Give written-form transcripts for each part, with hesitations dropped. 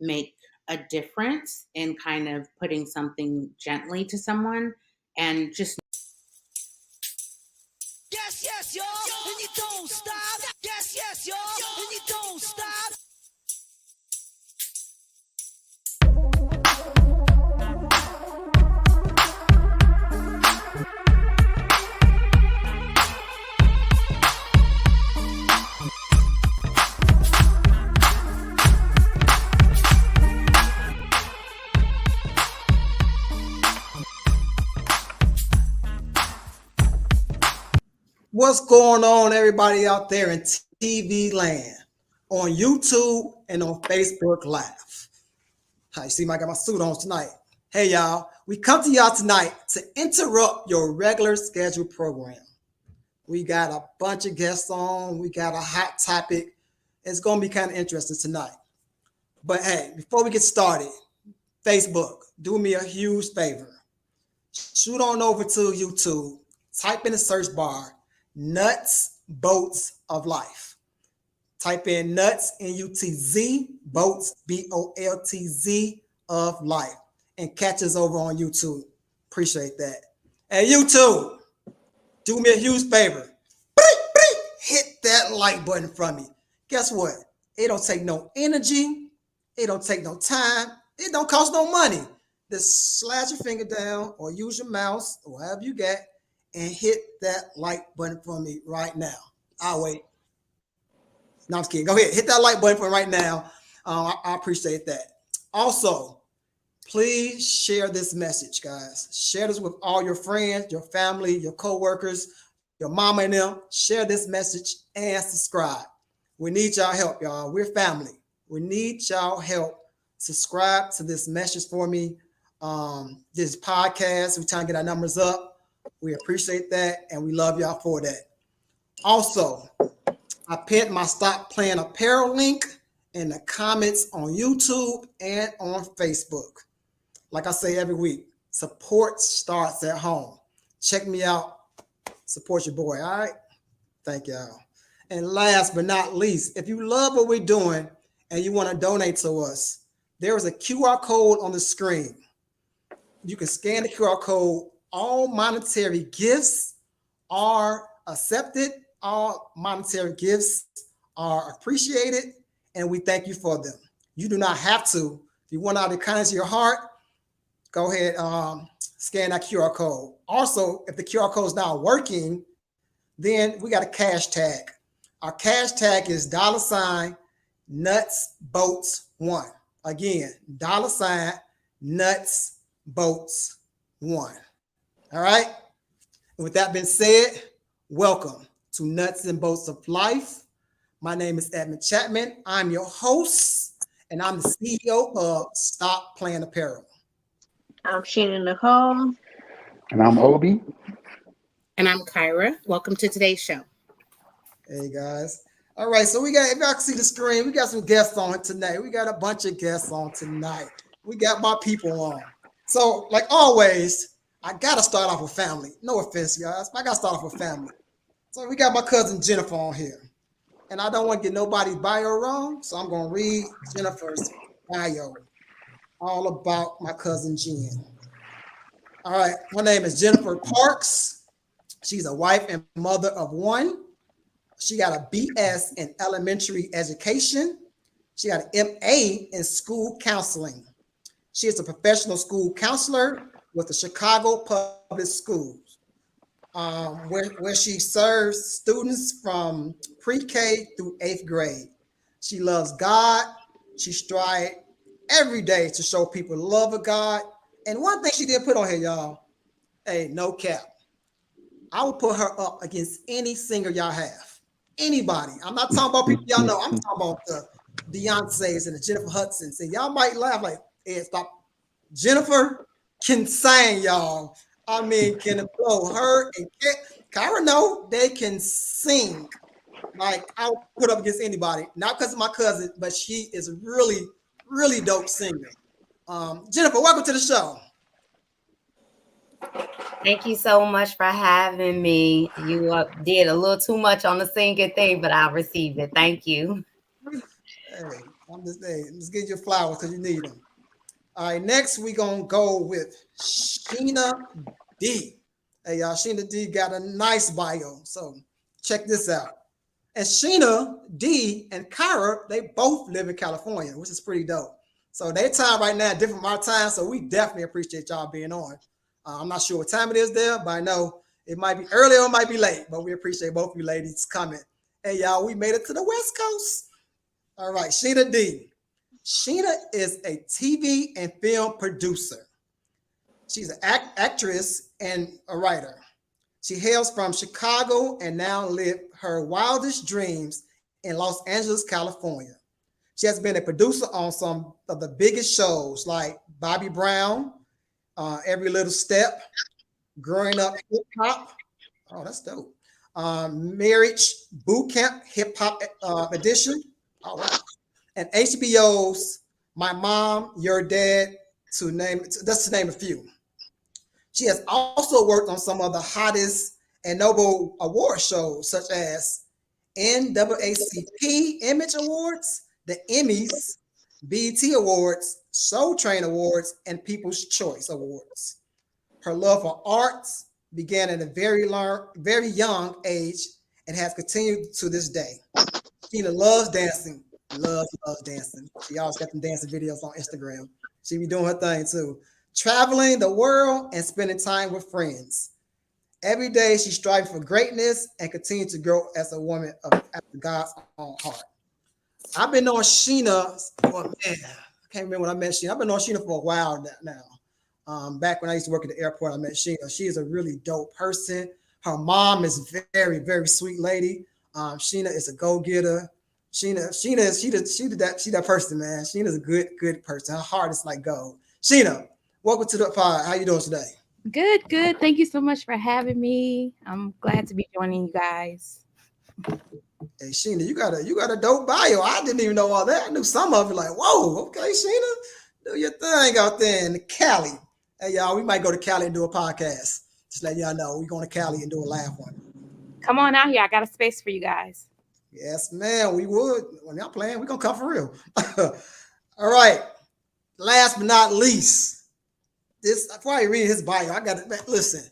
make a difference in kind of putting something gently to someone and just yes, y'all, and you don't stop. Yes, y'all, and you don't stop. What's going on, everybody out there in TV land, on YouTube and on Facebook Live? I see I got my suit on tonight. Hey, y'all, we come to y'all tonight to interrupt your regular scheduled program. We got a bunch of guests on. We got a hot topic. It's going to be kind of interesting tonight. But hey, before we get started, Facebook, do me a huge favor. Shoot on over to YouTube, type in the search bar, Nutz Boltz of Life. Type in Nutz, N-U-T-Z, Boltz, B-O-L-T-Z of Life, and catch us over on YouTube. Appreciate that. And YouTube, do me a huge favor. Hit that like button from me. Guess what? It don't take no energy. It don't take no time. It don't cost no money. Just slide your finger down or use your mouse or whatever you got and hit that like button for me right now. I'll wait. No, I'm just kidding. Go ahead. Hit that like button for me right now. I appreciate that. Also, please share this message, guys. Share this with all your friends, your family, your co-workers, your mama and them. Share this message and subscribe. We need y'all help, y'all. We're family. We need y'all help. Subscribe to this message for me. This podcast, we're trying to get our numbers up. We appreciate that, and we love y'all for that. Also, I pinned my Stop Playing Apparel link in the comments on YouTube and on Facebook. Like I say every week, support starts at home. Check me out. Support your boy, all right? Thank y'all. And last but not least, if you love what we're doing and you want to donate to us, there is a QR code on the screen. You can scan the QR code. All monetary gifts are accepted. All monetary gifts are appreciated, and we thank you for them. You do not have to. If you want out of the kindness of your heart, go ahead, scan that QR code. Also, if the QR code is not working, then we got a cash tag. Our cash tag is $Nutz Boltz 1. Again, $Nutz Boltz 1. All right. And with that being said, welcome to Nutz and Boltz of Life. My name is Edmund Chapman. I'm your host, and I'm the CEO of Stop Playing Apparel. I'm Sheena Nicole. And I'm Obi. And I'm Kyra. Welcome to today's show. Hey guys. All right, so we got, if y'all can see the screen, we got some guests on tonight. We got a bunch of guests on tonight. We got my people on. So, like always, I gotta start off with family. No offense, guys, but I gotta start off with family. So we got my cousin Jennifer on here. And I don't want to get nobody's bio wrong, so I'm gonna read Jennifer's bio. All about my cousin Jen. All right, her name is Jennifer Parks. She's a wife and mother of one. She got a BS in elementary education. She got an MA in school counseling. She is a professional school counselor with the Chicago Public Schools, where she serves students from pre-K through 8th grade. She loves God. She strives every day to show people the love of God. And one thing she did put on here, y'all, hey, no cap. I would put her up against any singer y'all have. Anybody. I'm not talking about people y'all know. I'm talking about the Beyoncé's and the Jennifer Hudson's. And y'all might laugh like, hey, stop. Jennifer can sing, y'all. I mean, can blow her and Kyra know they can sing. Like, I'll put up against anybody. Not because of my cousin, but she is a really, really dope singer. Jennifer, welcome to the show. Thank you so much for having me. You did a little too much on the singing thing, but I'll receive it. Thank you. Hey, I'm just saying, let's get your flowers because you need them. All right, next we gonna go with Sheena D. Hey y'all, Sheena D got a nice bio, so check this out. And Sheena D and Kyra, they both live in California, which is pretty dope. So their time right now is different from our time, so we definitely appreciate y'all being on. I'm not sure what time it is there, but I know it might be early or it might be late, but we appreciate both of you ladies coming. Hey y'all, we made it to the West Coast. All right, Sheena D. Sheena is a TV and film producer. She's an actress and a writer. She hails from Chicago and now lives her wildest dreams in Los Angeles, California. She has been a producer on some of the biggest shows like Bobby Brown, Every Little Step, Growing Up Hip Hop. Oh, that's dope. Marriage Boot Camp Hip Hop Edition. Oh, wow. And HBO's My Mom, Your Dad, just to name a few. She has also worked on some of the hottest and noble award shows, such as NAACP Image Awards, the Emmys, BET Awards, Soul Train Awards, and People's Choice Awards. Her love for arts began at a very young age and has continued to this day. Sheena loves dancing, loves dancing. She always got them dancing videos on Instagram. She be doing her thing too. Traveling the world and spending time with friends. Every day she strives for greatness and continues to grow as a woman after God's own heart. I've been on Sheena for, man, I can't remember when I met Sheena. I've been on Sheena for a while now. Back when I used to work at the airport, I met Sheena. She is a really dope person. Her mom is very, very sweet lady. Sheena is a go-getter. Sheena that person, man. Sheena's a good person. Her heart is like gold. Sheena, welcome to the pod. How you doing today? Good. Thank you so much for having me. I'm glad to be joining you guys. Hey, Sheena, you got a dope bio. I didn't even know all that. I knew some of it. Like, whoa, okay, Sheena, do your thing out there in Cali. Hey, y'all, we might go to Cali and do a podcast. Just let y'all know we're going to Cali and do a live one. Come on out here. I got a space for you guys. Yes, man, we would. When y'all playing, we're going to come for real. All right. Last but not least, before I read his bio, I got to listen.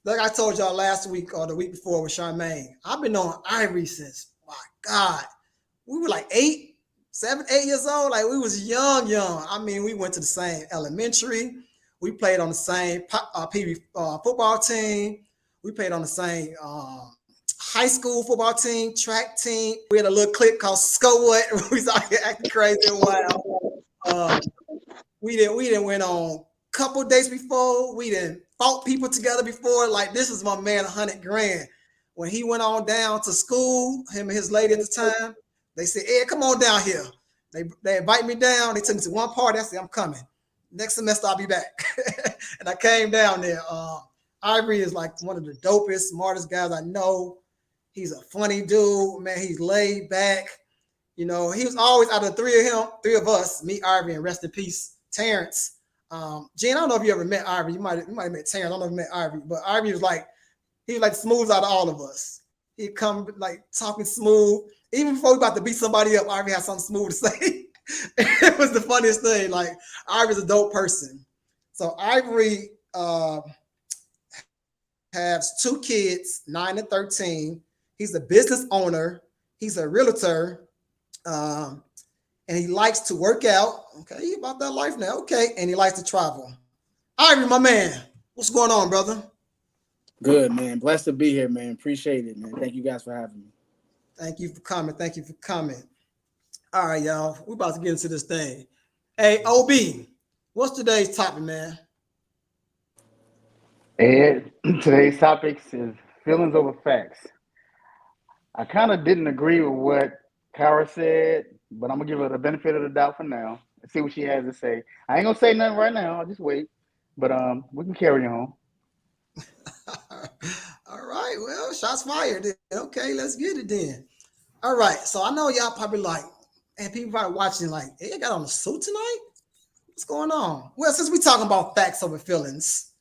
Like I told y'all last week or the week before with Charmaine, I've been on Ivory since, my God, we were like 7, 8 years old. Like we was young. I mean, we went to the same elementary. We played on the same PB football team. We played on the same high school football team, track team. We had a little clique called Scout. We was out here acting crazy and wild. We didn't went on a couple days before. We didn't fought people together before. Like this is my man, 100 grand. When he went on down to school, him and his lady at the time, they said, Ed, come on down here. They invite me down. They took me to one party. I said, I'm coming. Next semester, I'll be back. And I came down there. Ivory is like one of the dopest, smartest guys I know. He's a funny dude, man. He's laid back. You know, he was always out of the three of us, me, Ivory, and rest in peace, Terrence. Gene, I don't know if you ever met Ivory. You might have met Terrence. I don't know if you met Ivory, but Ivory was like, he was like smooth out of all of us. He'd come like talking smooth. Even before we about to beat somebody up, Ivory had something smooth to say. It was the funniest thing. Like Ivory's a dope person. So Ivory has 2 kids, 9 and 13. He's a business owner. He's a realtor. And he likes to work out. Okay, he about that life now. Okay, and he likes to travel. Ivory, my man, what's going on, brother? Good, man. Blessed to be here, man. Appreciate it, man. Thank you guys for having me. Thank you for coming. All right, y'all. We're about to get into this thing. Hey, OB, what's today's topic, man? Ed, today's topic is feelings over facts. I kind of didn't agree with what Kara said, but I'm going to give her the benefit of the doubt for now and see what she has to say. I ain't going to say nothing right now. I'll just wait. But we can carry on. All right. Well, shots fired. Okay, let's get it then. All right. So I know y'all probably like, and people probably watching like, hey, you got on a suit tonight? What's going on? Well, since we're talking about facts over feelings,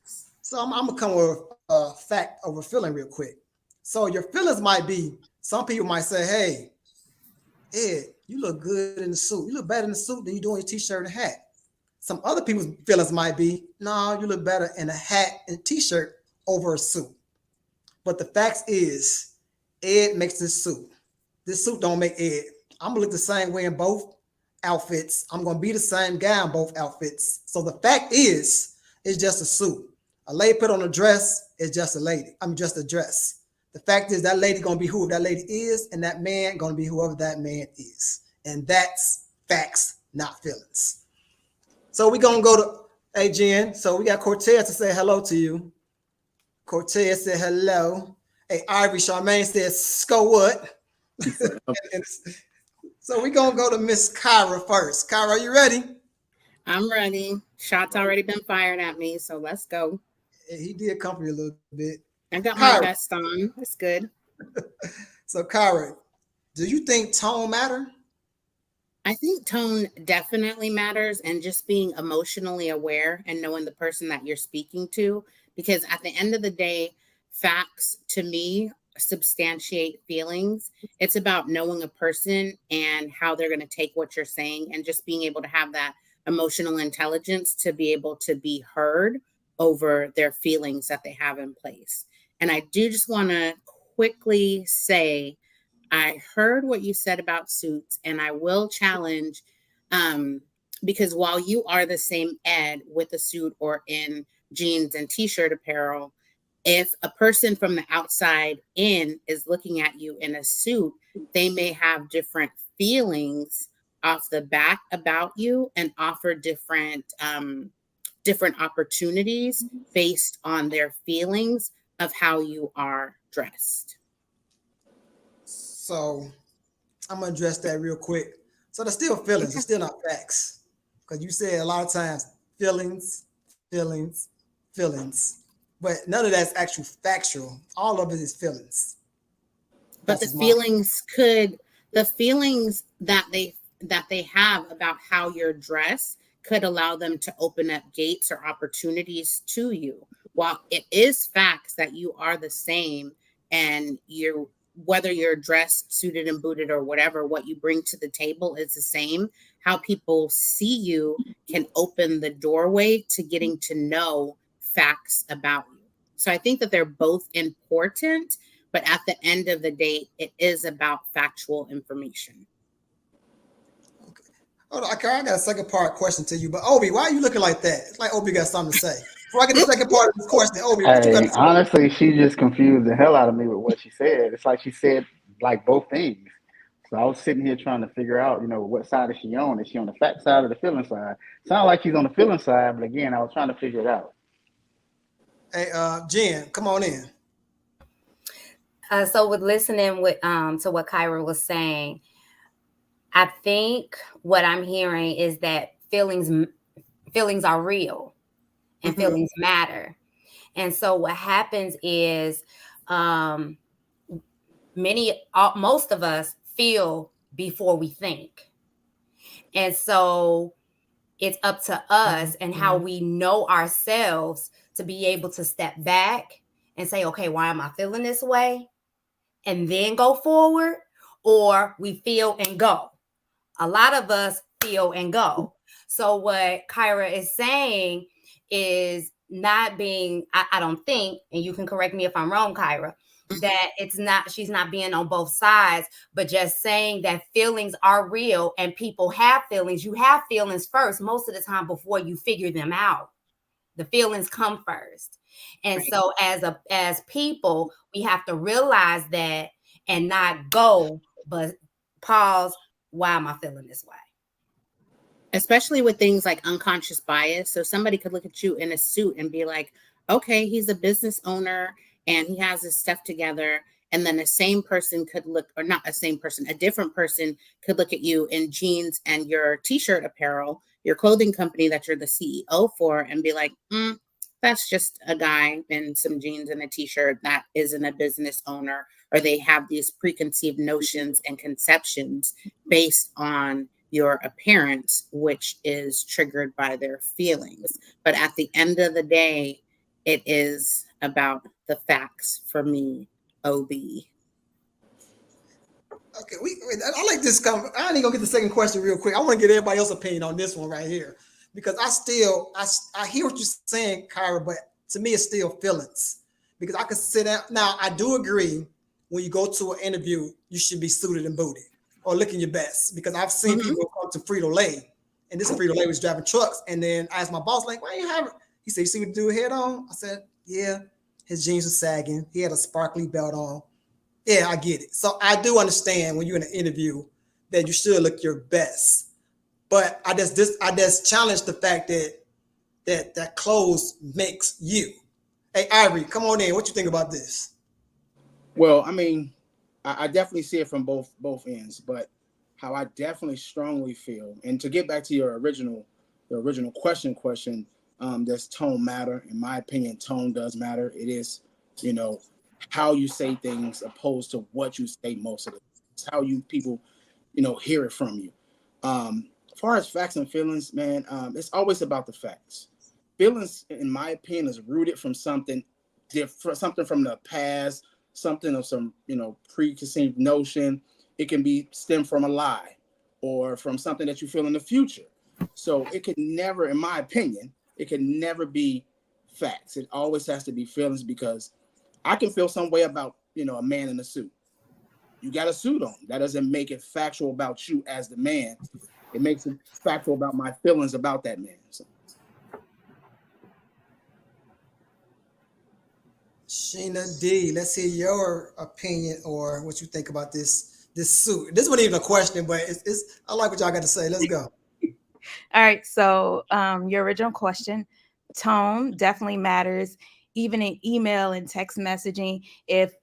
so I'm going to come with a fact over feeling real quick. So your feelings might be, some people might say, hey, Ed, You look good in the suit. You look better in the suit than you do in your t-shirt and hat. Some other people's feelings might be, no, you look better in a hat and t-shirt over a suit. But the fact is, Ed makes this suit. This suit don't make Ed. I'm gonna look the same way in both outfits. I'm gonna be the same guy in both outfits. So the fact is, it's just a suit. A lady put on a dress is just a lady. I'm just a dress. The fact is that lady gonna be who that lady is, and that man gonna be whoever that man is. And that's facts, not feelings. So we're gonna go to Jen. So we got Cortez to say hello to you. Cortez said hello. Hey, Ivory Charmaine says, "Sko what?" So we're gonna go to Miss Kyra first. Kyra, are you ready? I'm ready. Shots already been fired at me, so let's go. He did come for you a little bit. I got Kyra. my vest on. That's good. So Kyra, do you think tone matter? I think tone definitely matters, and just being emotionally aware and knowing the person that you're speaking to, because at the end of the day, facts to me substantiate feelings. It's about knowing a person and how they're going to take what you're saying, and just being able to have that emotional intelligence to be able to be heard over their feelings that they have in place. And I do just want to quickly say, I heard what you said about suits, and I will challenge, because while you are the same Ed with a suit or in jeans and t-shirt apparel, if a person from the outside in is looking at you in a suit, they may have different feelings off the bat about you and offer different opportunities based on their feelings of how you are dressed. So I'm gonna address that real quick. So there's still feelings, it's still not facts. Because you said a lot of times feelings, feelings, feelings. But none of that's actual factual. All of it is feelings. But That's the feelings that they have about how you're dressed could allow them to open up gates or opportunities to you. While it is facts that you are the same, and whether you're dressed, suited and booted or whatever, what you bring to the table is the same. How people see you can open the doorway to getting to know facts about you. So I think that they're both important, but at the end of the day, it is about factual information. Okay. Hold on, I got a second part question to you. But Obi, why are you looking like that? It's like Obi got something to say. Before I get the second part of this question, Obi, what you got Hey, to say? honestly, she just confused the hell out of me with what she said. It's like she said like both things. So I was sitting here trying to figure out, what side is she on? Is she on the fact side or the feeling side? Sounds like she's on the feeling side, but again, I was trying to figure it out. Hey, Jen, come on in. So with listening to what Kyra was saying, I think what I'm hearing is that feelings are real and feelings matter. And so what happens is most of us feel before we think. And so it's up to us and how we know ourselves to be able to step back and say, okay, why am I feeling this way? And then go forward, or we feel and go. A lot of us feel and go. So what Kyra is saying is not being, I don't think, and you can correct me if I'm wrong, Kyra, that she's not being on both sides, but just saying that feelings are real and people have feelings. You have feelings first, most of the time, before you figure them out. The feelings come first. And so as people, we have to realize that and not go, but pause. Why am I feeling this way? Especially with things like unconscious bias. So somebody could look at you in a suit and be like, okay, he's a business owner and he has his stuff together. And then the same person could look, or not a same person, a different person could look at you in jeans and your t-shirt apparel, your clothing company that you're the CEO for, and be like, that's just a guy in some jeans and a t-shirt that isn't a business owner. Or they have these preconceived notions and conceptions based on your appearance, which is triggered by their feelings. But at the end of the day, it is about the facts for me, OB. Okay, I like this. I ain't gonna get the second question real quick. I want to get everybody else's opinion on this one right here because I hear what you're saying, Kyra, but to me it's still feelings because I can sit down. Now I do agree when you go to an interview, you should be suited and booted or looking your best because I've seen people come to Frito-Lay and this Frito-Lay was driving trucks and then I asked my boss like, why you have it? He said, you see what the dude had on? I said, yeah, his jeans were sagging. He had a sparkly belt on. Yeah, I get it. So I do understand when you're in an interview that you should look your best. But I just challenge the fact that clothes makes you. Hey, Ivory, come on in. What you think about this? Well, I mean, I definitely see it from both ends, but how I definitely strongly feel, and to get back to your original question, does tone matter? In my opinion, tone does matter. It is, how you say things opposed to what you say most of the time. It's how people, hear it from you. As far as facts and feelings, man, it's always about the facts. Feelings, in my opinion, is rooted from something different, something from the past, something of some, preconceived notion. It can be stem from a lie or from something that you feel in the future. So it could never, in my opinion, it can never be facts. It always has to be feelings because I can feel some way about, a man in a suit. You got a suit on. That doesn't make it factual about you as the man. It makes it factual about my feelings about that man. So. Sheena D, let's hear your opinion or what you think about this suit. This wasn't even a question, but it's I like what y'all got to say. Let's go. All right. So your original question, tone definitely matters. Even in email and text messaging, if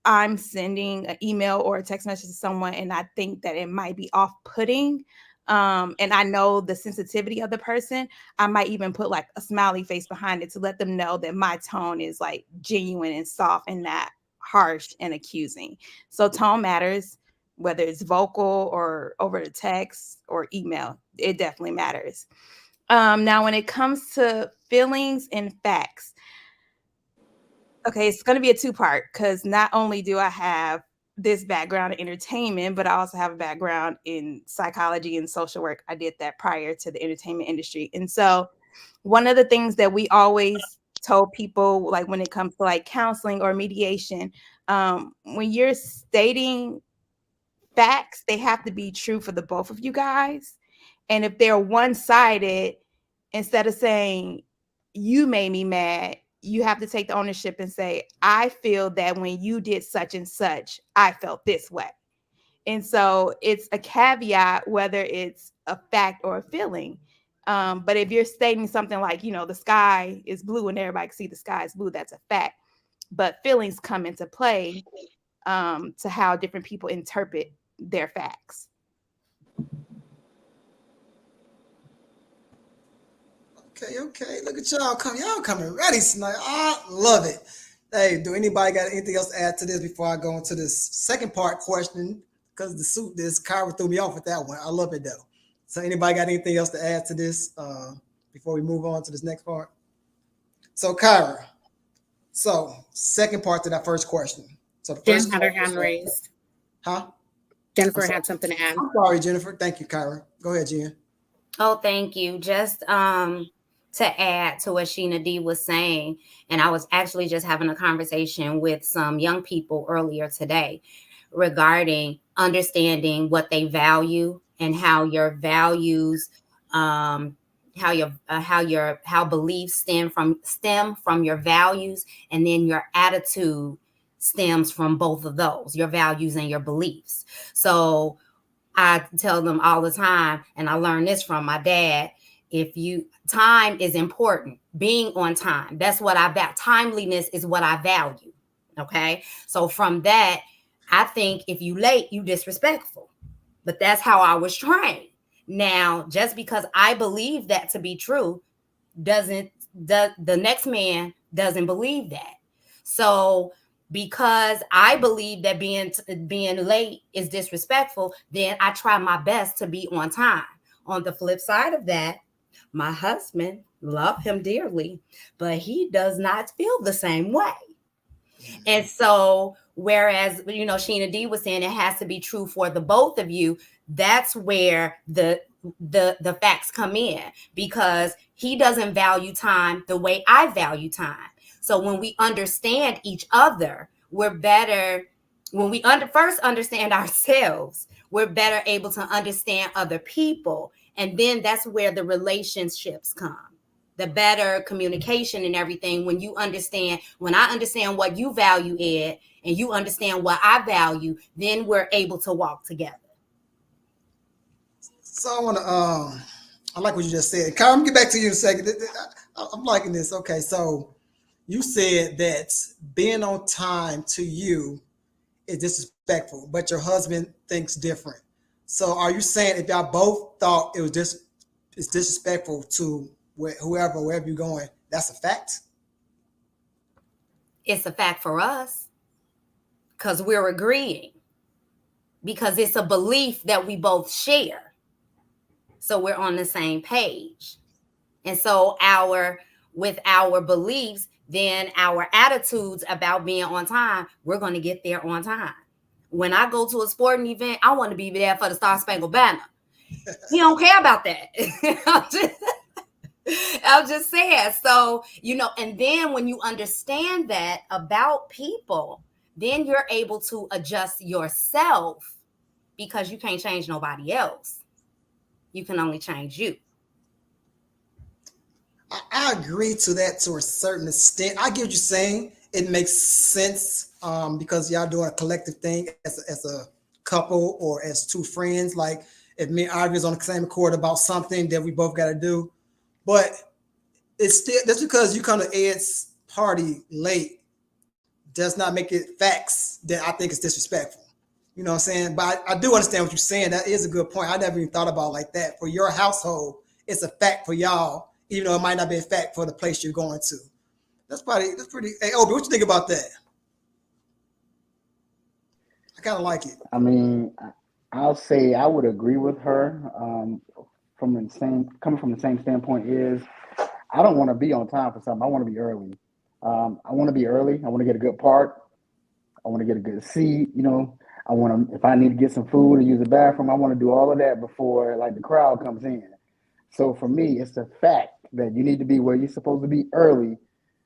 I'm sending an email or a text message to someone and I think that it might be off-putting, and I know the sensitivity of the person, I might even put like a smiley face behind it to let them know that my tone is like genuine and soft and not harsh and accusing. So tone matters, whether it's vocal or over the text or email, it definitely matters. Now, when it comes to feelings and facts, okay, it's going to be a two-part because not only do I have this background in entertainment, but I also have a background in psychology and social work. I did that prior to the entertainment industry. And so one of the things that we always told people, like when it comes to like counseling or mediation, when you're stating facts, they have to be true for the both of you guys. And if they're one-sided, instead of saying, you made me mad, you have to take the ownership and say, I feel that when you did such and such, I felt this way. And so it's a caveat, whether it's a fact or a feeling. But if you're stating something like, the sky is blue and everybody can see the sky is blue, that's a fact. But feelings come into play to how different people interpret their facts. Okay. Look at y'all coming. Y'all coming ready tonight. I love it. Hey, do anybody got anything else to add to this before I go into this second part question? Because this Kyra threw me off with that one. I love it though. So anybody got anything else to add to this before we move on to this next part? So Kyra, second part to that first question. So the first Jen had her hand raised. Huh? Jennifer had something to add. I'm sorry, Jennifer. Thank you, Kyra. Go ahead, Jen. Oh, thank you. Just to add to what Sheena D was saying, and I was actually just having a conversation with some young people earlier today regarding understanding what they value and how your values, how beliefs stem from your values, and then your attitude stems from both of those, your values and your beliefs. So I tell them all the time, and I learned this from my dad, time is important, being on time. That's what timeliness is what I value. Okay. So from that, I think if you late, you disrespectful, but that's how I was trained. Now, just because I believe that to be true, the next man doesn't believe that. So because I believe that being late is disrespectful, then I try my best to be on time. On the flip side of that, my husband, love him dearly, but he does not feel the same way. And so Whereas, Sheena D was saying it has to be true for the both of you. That's where the facts come in, because he doesn't value time the way I value time. So when we understand each other, we're better. When we first understand ourselves, we're better able to understand other people. And then that's where the relationships come. The better communication and everything. When I understand what you value, Ed, and you understand what I value, then we're able to walk together. So I like what you just said. Kyle, I'm gonna get back to you in a second. I'm liking this. Okay, so you said that being on time to you is disrespectful, but your husband thinks different. So are you saying if y'all both thought it's disrespectful to wherever you're going, that's a fact? It's a fact for us because we're agreeing, because it's a belief that we both share. So we're on the same page. And so with our beliefs, then our attitudes about being on time, we're going to get there on time. When I go to a sporting event, I want to be there for the Star Spangled Banner. He don't care about that. I'm just saying. So, and then when you understand that about people, then you're able to adjust yourself, because you can't change nobody else. You can only change you. I agree to that to a certain extent. I get what you're saying. It makes sense because y'all doing a collective thing as a couple or as two friends. Like if me and Ivy is on the same accord about something that we both got to do, but it's still, just because you come to Ed's party late does not make it facts that I think is disrespectful. You know what I'm saying? But I do understand what you're saying. That is a good point. I never even thought about it like that. For your household, it's a fact for y'all, even though it might not be a fact for the place you're going to. That's pretty. Hey, Obi, what you think about that? I kind of like it. I mean, I'll say I would agree with her. Coming from the same standpoint is, I don't want to be on time for something. I want to be early. I want to be early. I want to get a good park. I want to get a good seat. I want to, if I need to get some food or use the bathroom, I want to do all of that before the crowd comes in. So for me, it's a fact that you need to be where you're supposed to be early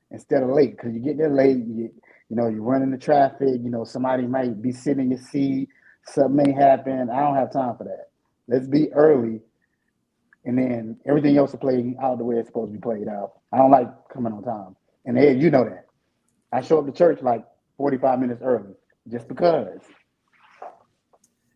instead of late, because you get there late, you're running the traffic, somebody might be sitting in your seat, something may happen. I don't have time for that. Let's be early, and then everything else will play out the way it's supposed to be played out. I don't like coming on time. And Ed, you know that. I show up to church 45 minutes early, just because.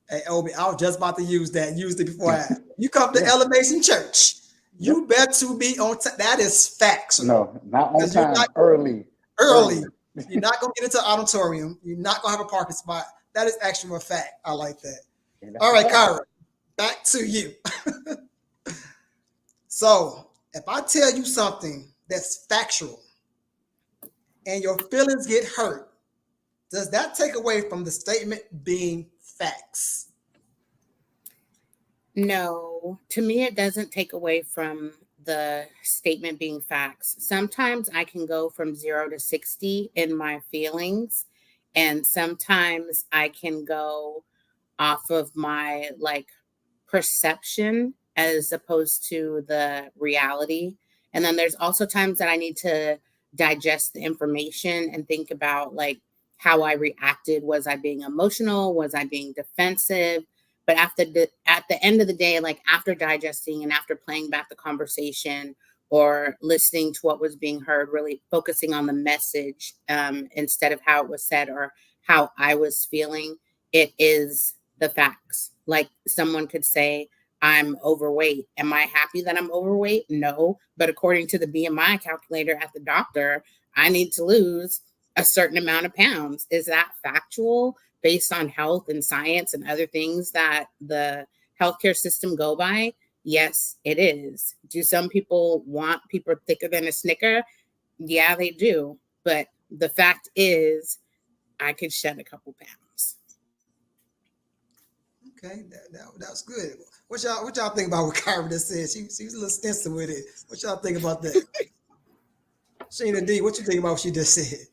Hey, Obi, I was just about to use that. Used it before you come to Elevation Church. You better be on time. That is facts. No, not on time. Early. You're not going to get into the auditorium. You're not going to have a parking spot. That is actually a fact. I like that. All right, Kyra, back to you. So if I tell you something that's factual and your feelings get hurt, does that take away from the statement being facts? No, to me, it doesn't take away from the statement being facts. Sometimes I can go from 0 to 60 in my feelings, and sometimes I can go off of my perception as opposed to the reality. And then there's also times that I need to digest the information and think about how I reacted. Was I being emotional? Was I being defensive? But at the end of the day, after digesting and after playing back the conversation or listening to what was being heard, really focusing on the message instead of how it was said or how I was feeling, it is the facts. Someone could say, I'm overweight. Am I happy that I'm overweight? No. But according to the BMI calculator at the doctor, I need to lose a certain amount of pounds. Is that factual based on health and science and other things that the healthcare system go by? Yes, it is. Do some people want people thicker than a Snicker? Yeah, they do. But the fact is, I could shed a couple pounds. Okay, that was good. What y'all think about what Kyra just said? She was a little stencil with it. What y'all think about that? Sheena D, what you think about what she just said?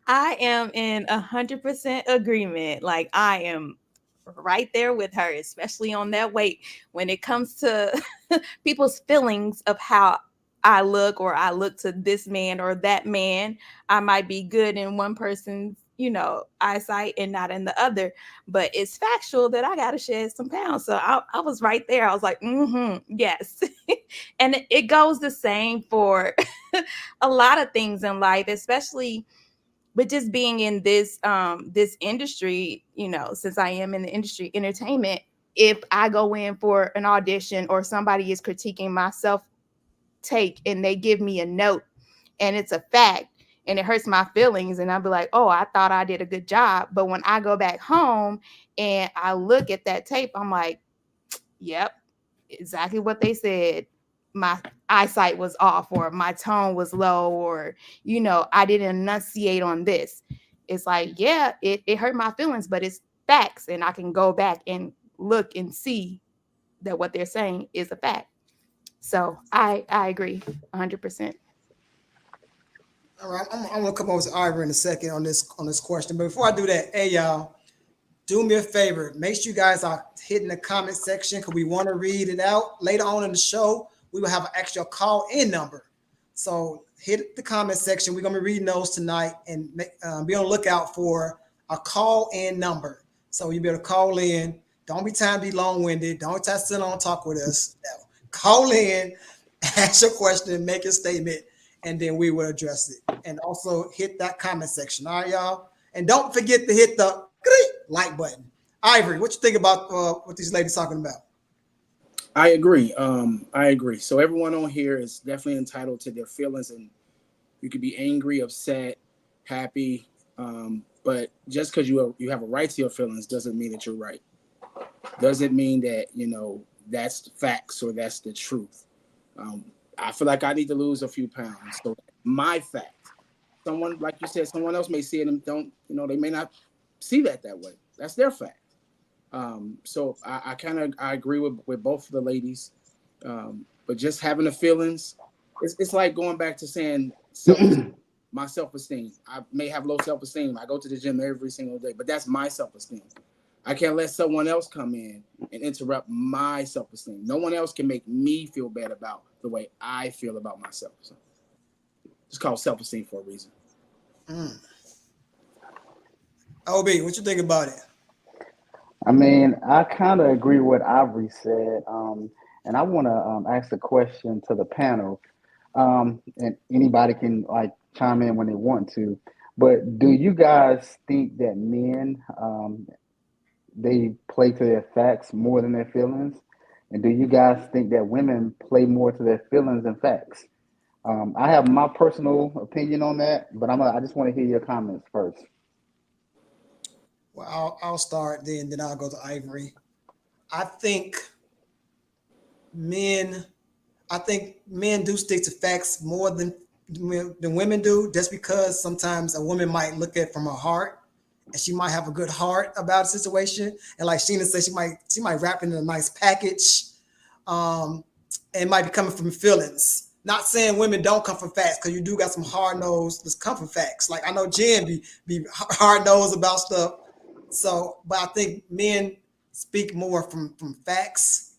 I am in 100% agreement. Like I am right there with her, especially on that weight. When it comes to people's feelings of how I look or I look to this man or that man, I might be good in one person's, eyesight and not in the other. But it's factual that I got to shed some pounds. So I was right there. I was like, yes. And it goes the same for a lot of things in life, especially but just being in this industry, since I am in the industry entertainment, if I go in for an audition or somebody is critiquing my self take and they give me a note and it's a fact and it hurts my feelings and I'll be like, oh, I thought I did a good job. But when I go back home and I look at that tape, I'm like, yep, exactly what they said. My eyesight was off or my tone was low or I didn't enunciate on this. It's like, yeah, it hurt my feelings, but it's facts and I can go back and look and see that what they're saying is a fact. So I agree 100%. All right, I'm gonna come over to Ivor in a second on this question. But before I do that, hey y'all, do me a favor. Make sure you guys are hitting the comment section because we want to read it out later on in the show. We will have an extra call-in number. So hit the comment section. We're gonna be reading those tonight and be on the lookout for a call-in number. So you better call in. Don't be trying to be long-winded. Don't try to sit on and talk with us. No. Call in, ask your question, make a statement, and then we will address it. And also hit that comment section. All right, y'all. And don't forget to hit the like button. Ivory, what you think about what these ladies talking about? I agree. I agree. So everyone on here is definitely entitled to their feelings, and you could be angry, upset, happy. But just because you have a right to your feelings doesn't mean that you're right. Doesn't mean that that's the facts or that's the truth. I feel like I need to lose a few pounds. So my fact. Someone, like you said, someone else may see it and they may not see that way. That's their fact. So I agree with both of the ladies. But just having the feelings, it's like going back to saying my self-esteem. I may have low self-esteem. I go to the gym every single day, but that's my self-esteem. I can't let someone else come in and interrupt my self-esteem. No one else can make me feel bad about the way I feel about myself. So it's called self-esteem for a reason. OB, what you think about it? I mean, I kind of agree with what Ivory said. And I want to ask a question to the panel. And anybody can chime in when they want to. But do you guys think that men, they play to their facts more than their feelings? And do you guys think that women play more to their feelings than facts? I have my personal opinion on that, but I just want to hear your comments first. Well, I'll start then I'll go to Ivory. I think men do stick to facts more than women do, just because sometimes a woman might look at it from her heart and she might have a good heart about a situation. And like Sheena said, she might wrap it in a nice package. And might be coming from feelings. Not saying women don't come from facts, because you do got some hard nosed that come from facts. Like I know Jen be hard nosed about stuff. So, but I think men speak more from facts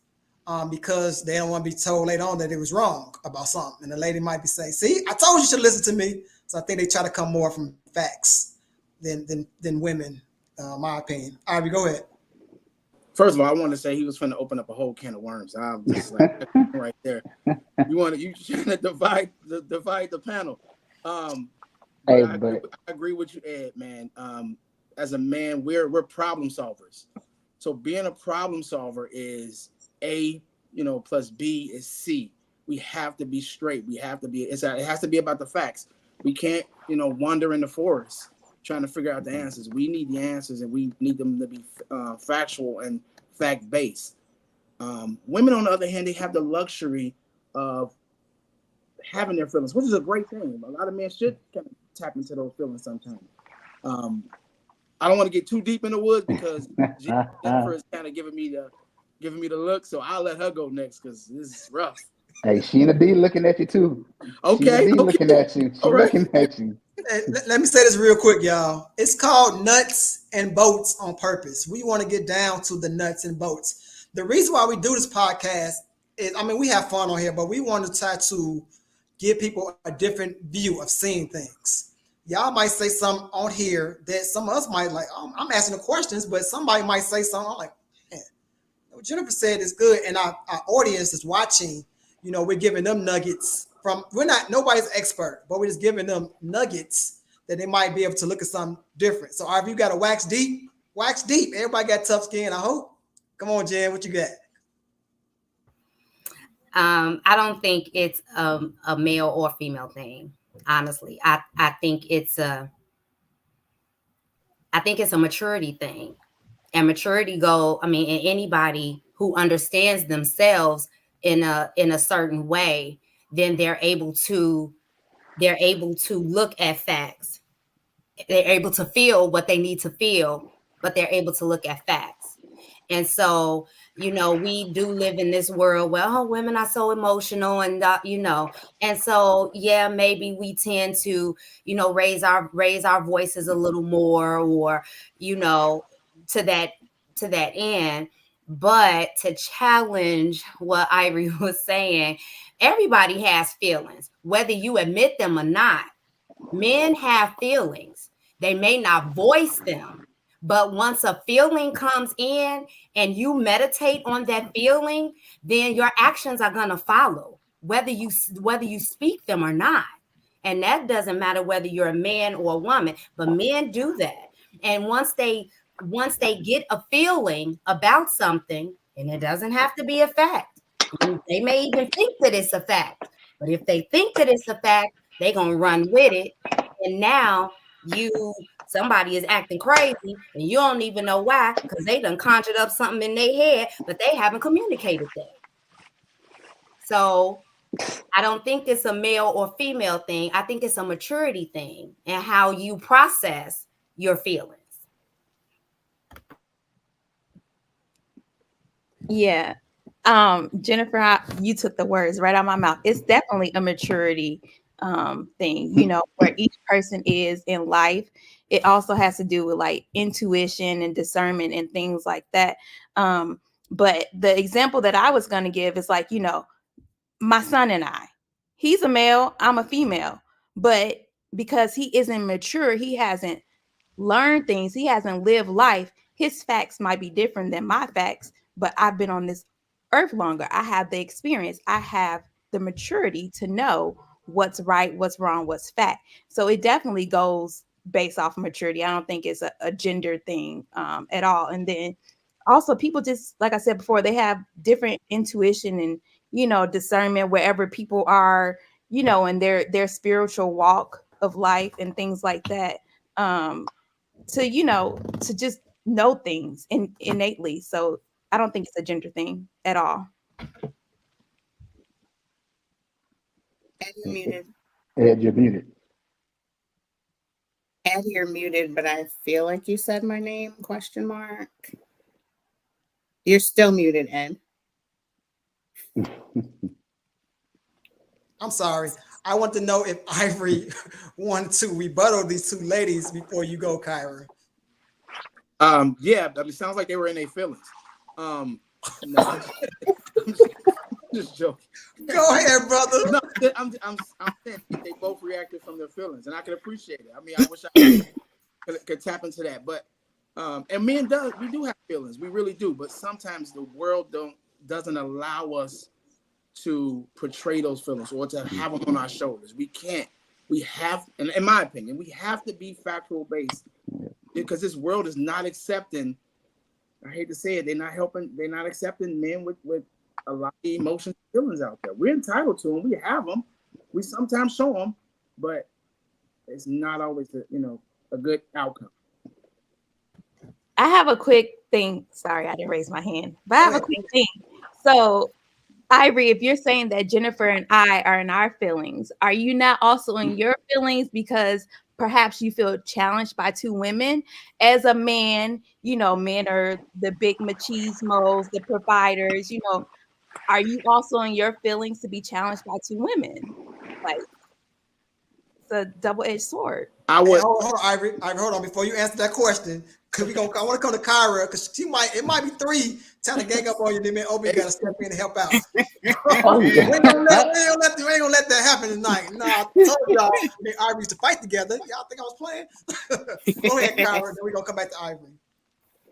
because they don't want to be told later on that it was wrong about something. And the lady might be saying, "See, I told you to listen to me." So I think they try to come more from facts than women, my opinion. Ivy, go ahead. First of all, I want to say he was trying to open up a whole can of worms. I'm just like right there. You trying to divide the panel. I agree with you, Ed, man. As a man, we're problem solvers. So being a problem solver is A, plus B is C. We have to be straight. We have to be. It has to be about the facts. We can't, wander in the forest trying to figure out the answers. We need the answers, and we need them to be factual and fact-based. Women, on the other hand, they have the luxury of having their feelings, which is a great thing. A lot of men should kind of tap into those feelings sometimes. I don't want to get too deep in the woods because Jennifer is kind of giving me the look, so I'll let her go next because this is rough. Hey, Sheena D looking at you too. Okay, Sheena D looking at you. She's looking at you. Let me say this real quick, y'all. It's called Nuts and Bolts on purpose. We want to get down to the nuts and bolts. The reason why we do this podcast is, I mean, we have fun on here, but we want to try to give people a different view of seeing things. Y'all might say something on here that some of us might like. I'm asking the questions, but somebody might say something. I'm like, man, what Jennifer said is good, and our audience is watching. You know, we're giving them nuggets from. We're not nobody's expert, but we're just giving them nuggets that they might be able to look at something different. So, if you got to wax deep, wax deep. Everybody got tough skin, I hope. Come on, Jen, what you got? I don't think it's a male or female thing. Honestly, I think it's a maturity thing, and maturity and anybody who understands themselves in a certain way, then they're able to look at facts. They're able to feel what they need to feel, but they're able to look at facts. And so, we do live in this world where women are so emotional, and and so maybe we tend to raise our voices a little more, or to that end. But to challenge what Ivory was saying, everybody has feelings, whether you admit them or not. Men have feelings. They may not voice them, but once a feeling comes in and you meditate on that feeling, then your actions are going to follow, whether you speak them or not. And that doesn't matter whether you're a man or a woman, but men do that. And once they get a feeling about something, and it doesn't have to be a fact. They may even think that it's a fact, but if they think that it's a fact, they're going to run with it. And now somebody is acting crazy and you don't even know why, because they done conjured up something in their head, but they haven't communicated that. So I don't think it's a male or female thing. I think it's a maturity thing and how you process your feelings. Yeah. Jennifer, you took the words right out of my mouth. It's definitely a maturity thing, where each person is in life. It also has to do with like intuition and discernment and things like that. But the example that I was going to give is like, my son and I, he's a male, I'm a female, but because he isn't mature, he hasn't learned things, he hasn't lived life. His facts might be different than my facts, but I've been on this earth longer. I have the experience. I have the maturity to know what's right, what's wrong, what's fact. So it definitely goes based off of maturity. I don't think it's a gender thing at all. And then also people just, like I said before, they have different intuition and, discernment wherever people are, in their spiritual walk of life and things like that. To just know things innately. So I don't think it's a gender thing at all. Ed, you're muted. Ed, you're muted. Ed, you're muted, but I feel like you said my name, ? You're still muted, Ed. I'm sorry. I want to know if Ivory wanted to rebuttal these two ladies before you go, Kyra. Yeah, I mean, it sounds like they were in their feelings. No, I'm just joking. Go ahead, brother. No, I'm saying they both reacted from their feelings, and I can appreciate it. I mean, I wish I could tap into that, but and men we do have feelings, we really do, but sometimes the world doesn't allow us to portray those feelings or to have them on our shoulders. We can't. We have, and in my opinion, we have to be factual based, because this world is not accepting. I hate to say it, they're not accepting men with a lot of emotions and feelings out there. We're entitled to them. We have them. We sometimes show them, but it's not always a good outcome. I have a quick thing. Sorry, I didn't raise my hand, but I have a quick thing. So, Ivory, if you're saying that Jennifer and I are in our feelings, are you not also in your feelings because perhaps you feel challenged by two women? As a man, men are the big machismos, the providers, are you also in your feelings to be challenged by two women? Like, it's a double-edged sword. I Hey, would. hold on, Ivory. Ivory, hold on before you answer that question. Cause I want to come to Kyra because it might be three trying to gang up on you. Then man, Obi got to step in and help out. Oh, we yeah. ain't gonna let that happen tonight. No, I told y'all me and Ivory used to fight together. Y'all think I was playing? Go ahead, Kyra. Then we're gonna come back to Ivory.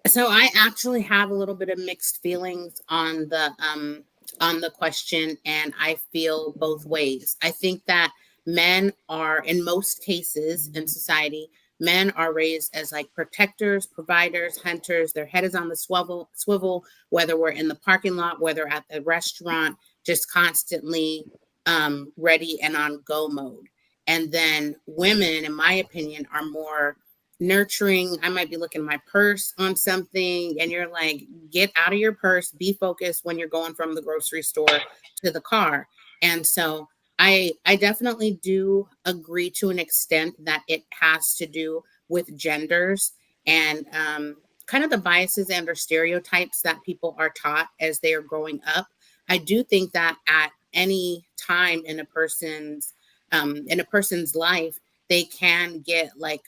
So I actually have a little bit of mixed feelings on the question, and I feel both ways. I think that men are, in most cases in society, men are raised as like protectors, providers, hunters. Their head is on the swivel, whether we're in the parking lot, whether at the restaurant, just constantly ready and on go mode. And then women, in my opinion, are more nurturing. I might be looking at my purse on something, and you're like, get out of your purse, be focused when you're going from the grocery store to the car. And so I definitely do agree to an extent that it has to do with genders and kind of the biases and or stereotypes that people are taught as they are growing up. I do think that at any time in a person's life, they can get like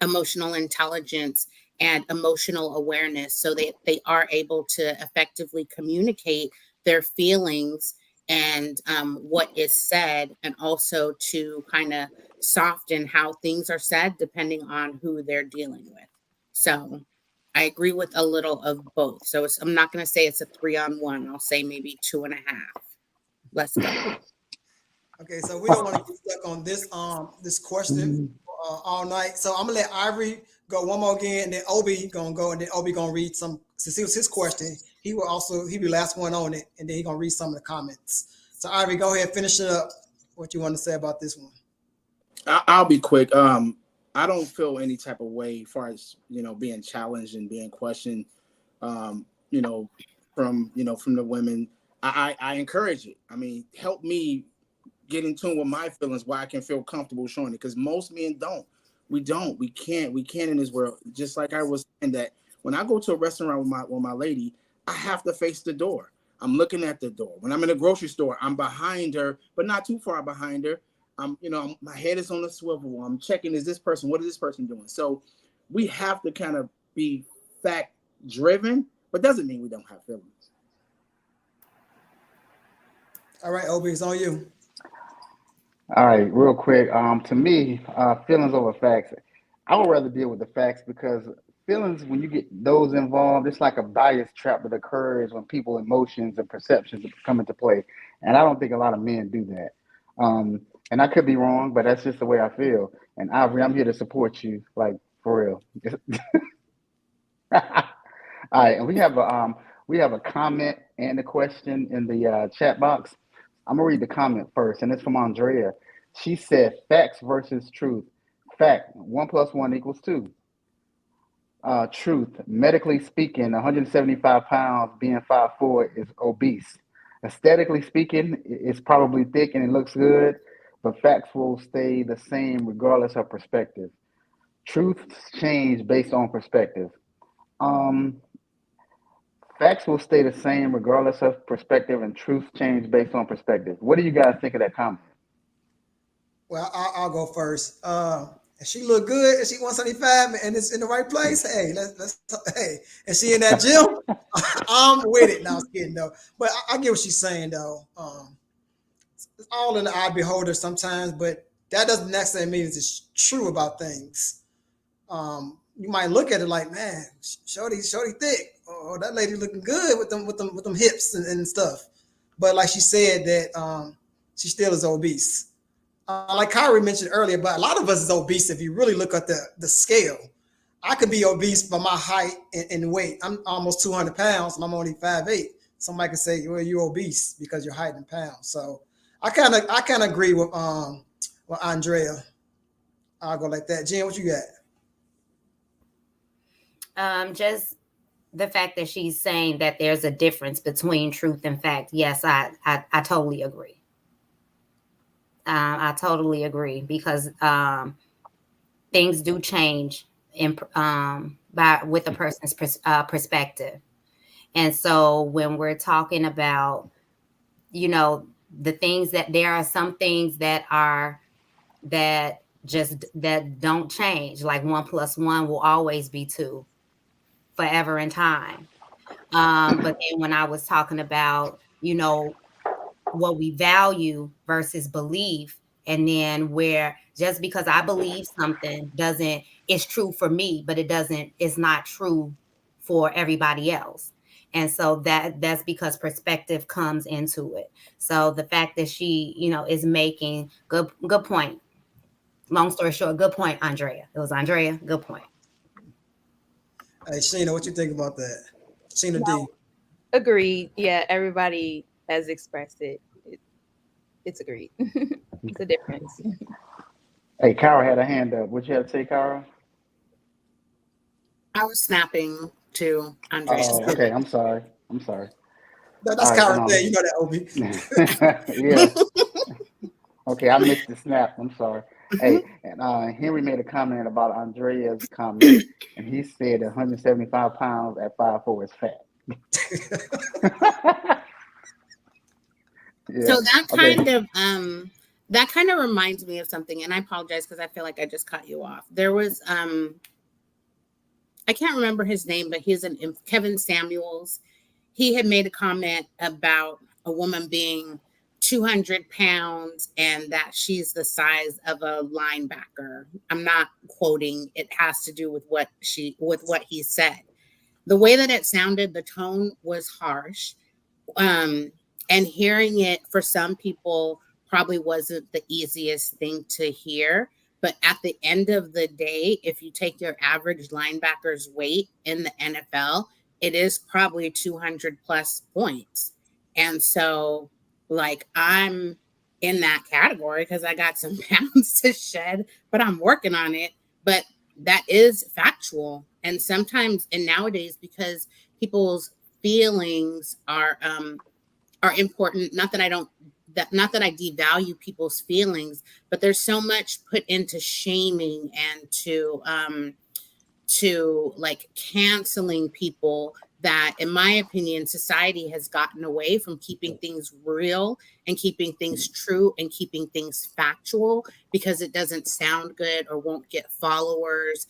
emotional intelligence and emotional awareness, so they are able to effectively communicate their feelings and what is said, and also to kind of soften how things are said depending on who they're dealing with. So I agree with a little of both. So I'm not going to say it's a 3-on-1. I'll say maybe 2.5. Let's go. Okay, so we don't want to get stuck on this question all night. So I'm gonna let Ivory go one more again, and then Obi gonna go, and then Obi gonna read some. Since it was his question, he be last one on it, and then he gonna read some of the comments. So Ivory, go ahead, finish it up. What you want to say about this one? I'll be quick. I don't feel any type of way as far as being challenged and being questioned. Um, you know, from the women. I encourage it. I mean, help me get in tune with my feelings where I can feel comfortable showing it, because most men don't. We can't in this world. Just like I was saying, that when I go to a restaurant with my lady, I have to face the door. I'm looking at the door. When I'm in a grocery store, I'm behind her, but not too far behind her. My head is on the swivel. I'm checking, what is this person doing? So we have to kind of be fact driven, but doesn't mean we don't have feelings. All right, Obi, it's on you. All right, real quick. To me, feelings over facts. I would rather deal with the facts, because feelings, when you get those involved, it's like a bias trap that occurs when people emotions and perceptions come into play. And I don't think a lot of men do that. And I could be wrong, but that's just the way I feel. And Ivory, I'm here to support you, like, for real. All right, and we have a comment and a question in the chat box. I'm gonna read the comment first, and it's from Andrea. She said, "Facts versus truth. Fact: 1+1 = 2. Truth: medically speaking, 175 pounds, being 5'4", is obese. Aesthetically speaking, it's probably thick and it looks good, but facts will stay the same regardless of perspective. Truths change based on perspective. Um, Facts will stay the same regardless of perspective, and truth change based on perspective. What do you guys think of that comment? Well, I'll go first. If she look good, if she 175 and it's in the right place, hey, let's hey, and she in that gym, I'm with it. Now, I'm kidding though, but I get what she's saying though. It's all in the eye beholder sometimes, but that doesn't necessarily mean it's true about things. You might look at it like, man, shorty thick, or that lady looking good with them hips and stuff. But like she said that she still is obese. Like Kyrie mentioned earlier, but a lot of us is obese if you really look at the scale. I could be obese by my height and weight. I'm almost 200 pounds and I'm only 5'8". Somebody could say, well, you're obese because you're height in pounds. So I kind of agree with Andrea. I'll go like that. Jen, what you got? Just the fact that she's saying that there's a difference between truth and fact. Yes, I totally agree. I totally agree, because things do change with a person's perspective. And so when we're talking about, the things that there are some things that are that don't change. Like 1 + 1 will always be 2 forever in time. But then when I was talking about, what we value versus belief, and then where just because I believe something it's true for me, but it's not true for everybody else. And so that's because perspective comes into it. So the fact that she, is making good point. Long story short, good point, Andrea. It was Andrea. Good point. Hey, Sheena, what you think about that? Sheena D. Agreed. Yeah, everybody has expressed it. It's agreed. It's a difference. Hey, Kara had a hand up. What you have to say, Kara? I was snapping to Andrea. Oh, okay. I'm sorry. That's All right. Kara's thing. You know that, Obi. Yeah. Okay, I missed the snap. I'm sorry. Hey, and Henry made a comment about Andrea's comment, and he said 175 pounds at 5'4" is fat. Yeah. So that Okay. kind of reminds me of something, and I apologize because I feel like I just cut you off. There was I can't remember his name, but he's Kevin Samuels. He had made a comment about a woman being 200 pounds and that she's the size of a linebacker. I'm not quoting. It has to do with what he said. The way that it sounded, the tone was harsh. And hearing it for some people probably wasn't the easiest thing to hear. But at the end of the day, if you take your average linebacker's weight in the NFL, it is probably 200 plus points. And so, like, I'm in that category because I got some pounds to shed, but I'm working on it. But that is factual. And sometimes, and nowadays, because people's feelings are important. Not that I devalue people's feelings, but there's so much put into shaming and to like canceling people that, in my opinion, society has gotten away from keeping things real and keeping things true and keeping things factual because it doesn't sound good or won't get followers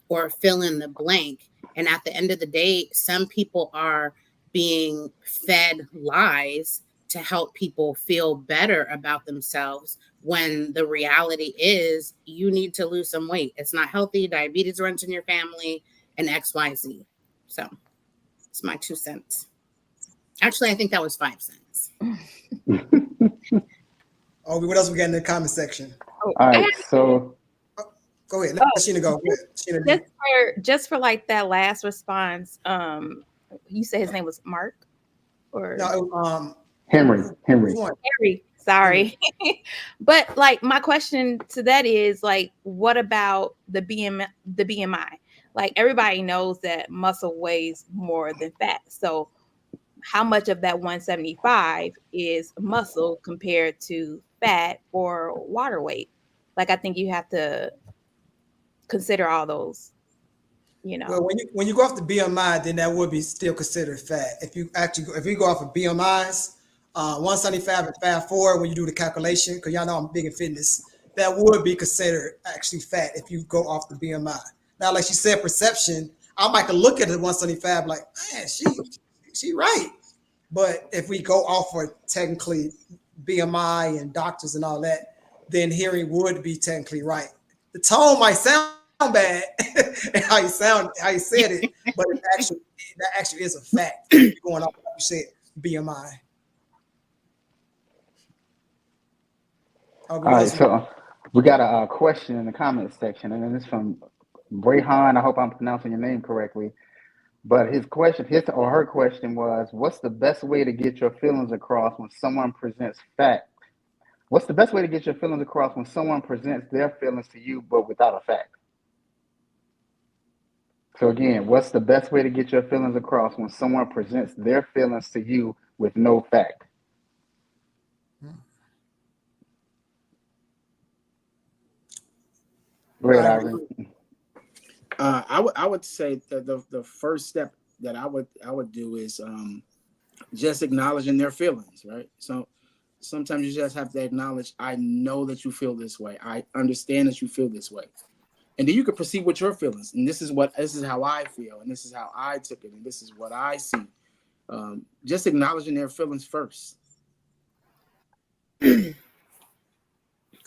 or fill in the blank. And at the end of the day, some people are being fed lies to help people feel better about themselves when the reality is you need to lose some weight. It's not healthy. Diabetes runs in your family and XYZ. So it's my 2 cents. Actually, I think that was 5 cents. Obi, what else we got in the comment section? Oh, All right. So go ahead. Let Sheena go. Sheena D. just for like that last response, you said his name was Mark or No, Henry. Harry. Sorry. But like my question to that is like, what about the BMI? Like everybody knows that muscle weighs more than fat. So how much of that 175 is muscle compared to fat or water weight? Like I think you have to consider all those, Well, when you go off the BMI, then that would be still considered fat. If you go off of BMIs, 175 and 5'4", when you do the calculation, because y'all know I'm big in fitness, that would be considered actually fat if you go off the BMI. Now, like she said, perception, I might look at the 175 like, man, she right. But if we go off for technically BMI and doctors and all that, then Harry would be technically right. The tone might sound bad and how you said it, but that actually is a fact. Going off like you said, BMI. all right, so we got a question in the comments section, and then it's from Brayhan. I hope I'm pronouncing your name correctly. But his or her question was, what's the best way to get your feelings across when someone presents fact? What's the best way to get your feelings across when someone presents their feelings to you, but without a fact? So again, what's the best way to get your feelings across when someone presents their feelings to you with no fact? Go ahead, Irene. I would say that the first step that I would do is just acknowledging their feelings, right? So sometimes you just have to acknowledge, I know that you feel this way. I understand that you feel this way. And then you can proceed with your feelings. And this is how I feel. And this is how I took it. And this is what I see. Just acknowledging their feelings first. Go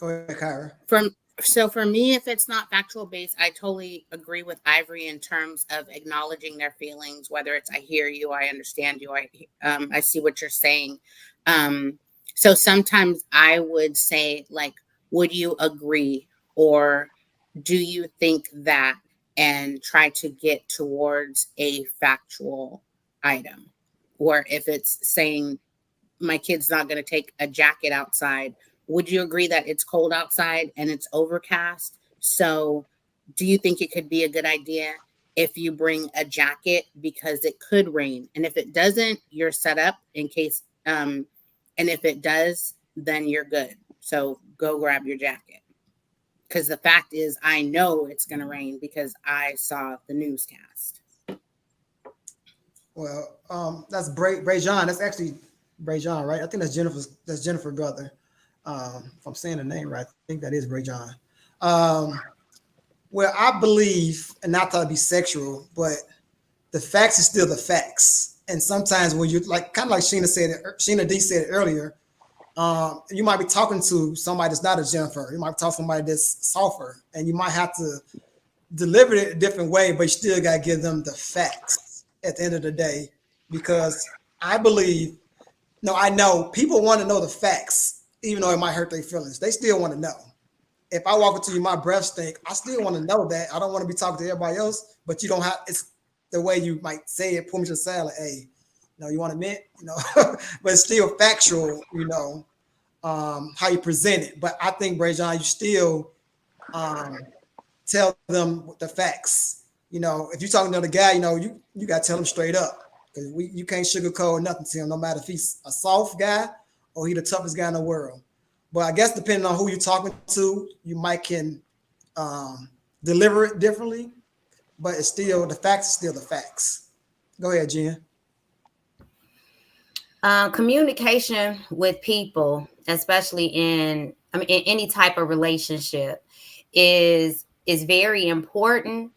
ahead, Kyra. For me, if it's not factual based, I totally agree with Ivory in terms of acknowledging their feelings, whether it's I hear you, I understand you, I see what you're saying. So sometimes I would say, like, would you agree, or do you think that, and try to get towards a factual item. Or if it's saying my kid's not going to take a jacket outside, would you agree that it's cold outside and it's overcast? So do you think it could be a good idea if you bring a jacket because it could rain? And if it doesn't, you're set up in case, and if it does, then you're good. So go grab your jacket. Because the fact is, I know it's going to rain because I saw the newscast. Well, that's Bray John. That's actually Bray John, right? I think that's Jennifer's brother. If I'm saying the name right, I think that is Bray John. Well, I believe, and not to be sexual, but the facts is still the facts. And sometimes when you kind of like Sheena D said earlier, you might be talking to somebody that's not a Jennifer. You might be talking to somebody that's softer, and you might have to deliver it a different way, but you still got to give them the facts at the end of the day. Because I know people want to know the facts, even though it might hurt their feelings. They still want to know. If I walk into you, my breath stink, I still want to know that. I don't want to be talking to everybody else, but you don't have, it's the way you might say it, pull me to the side, like, hey, you want to admit, but it's still factual, how you present it. But I think, Bray John, you still tell them the facts. If you're talking to the guy, you got to tell him straight up. Because you can't sugarcoat nothing to him, no matter if he's a soft guy or he the toughest guy in the world. But I guess depending on who you're talking to, you might can deliver it differently. But it's still, the facts are still the facts. Go ahead, Jen. Communication with people, especially in any type of relationship, is very important.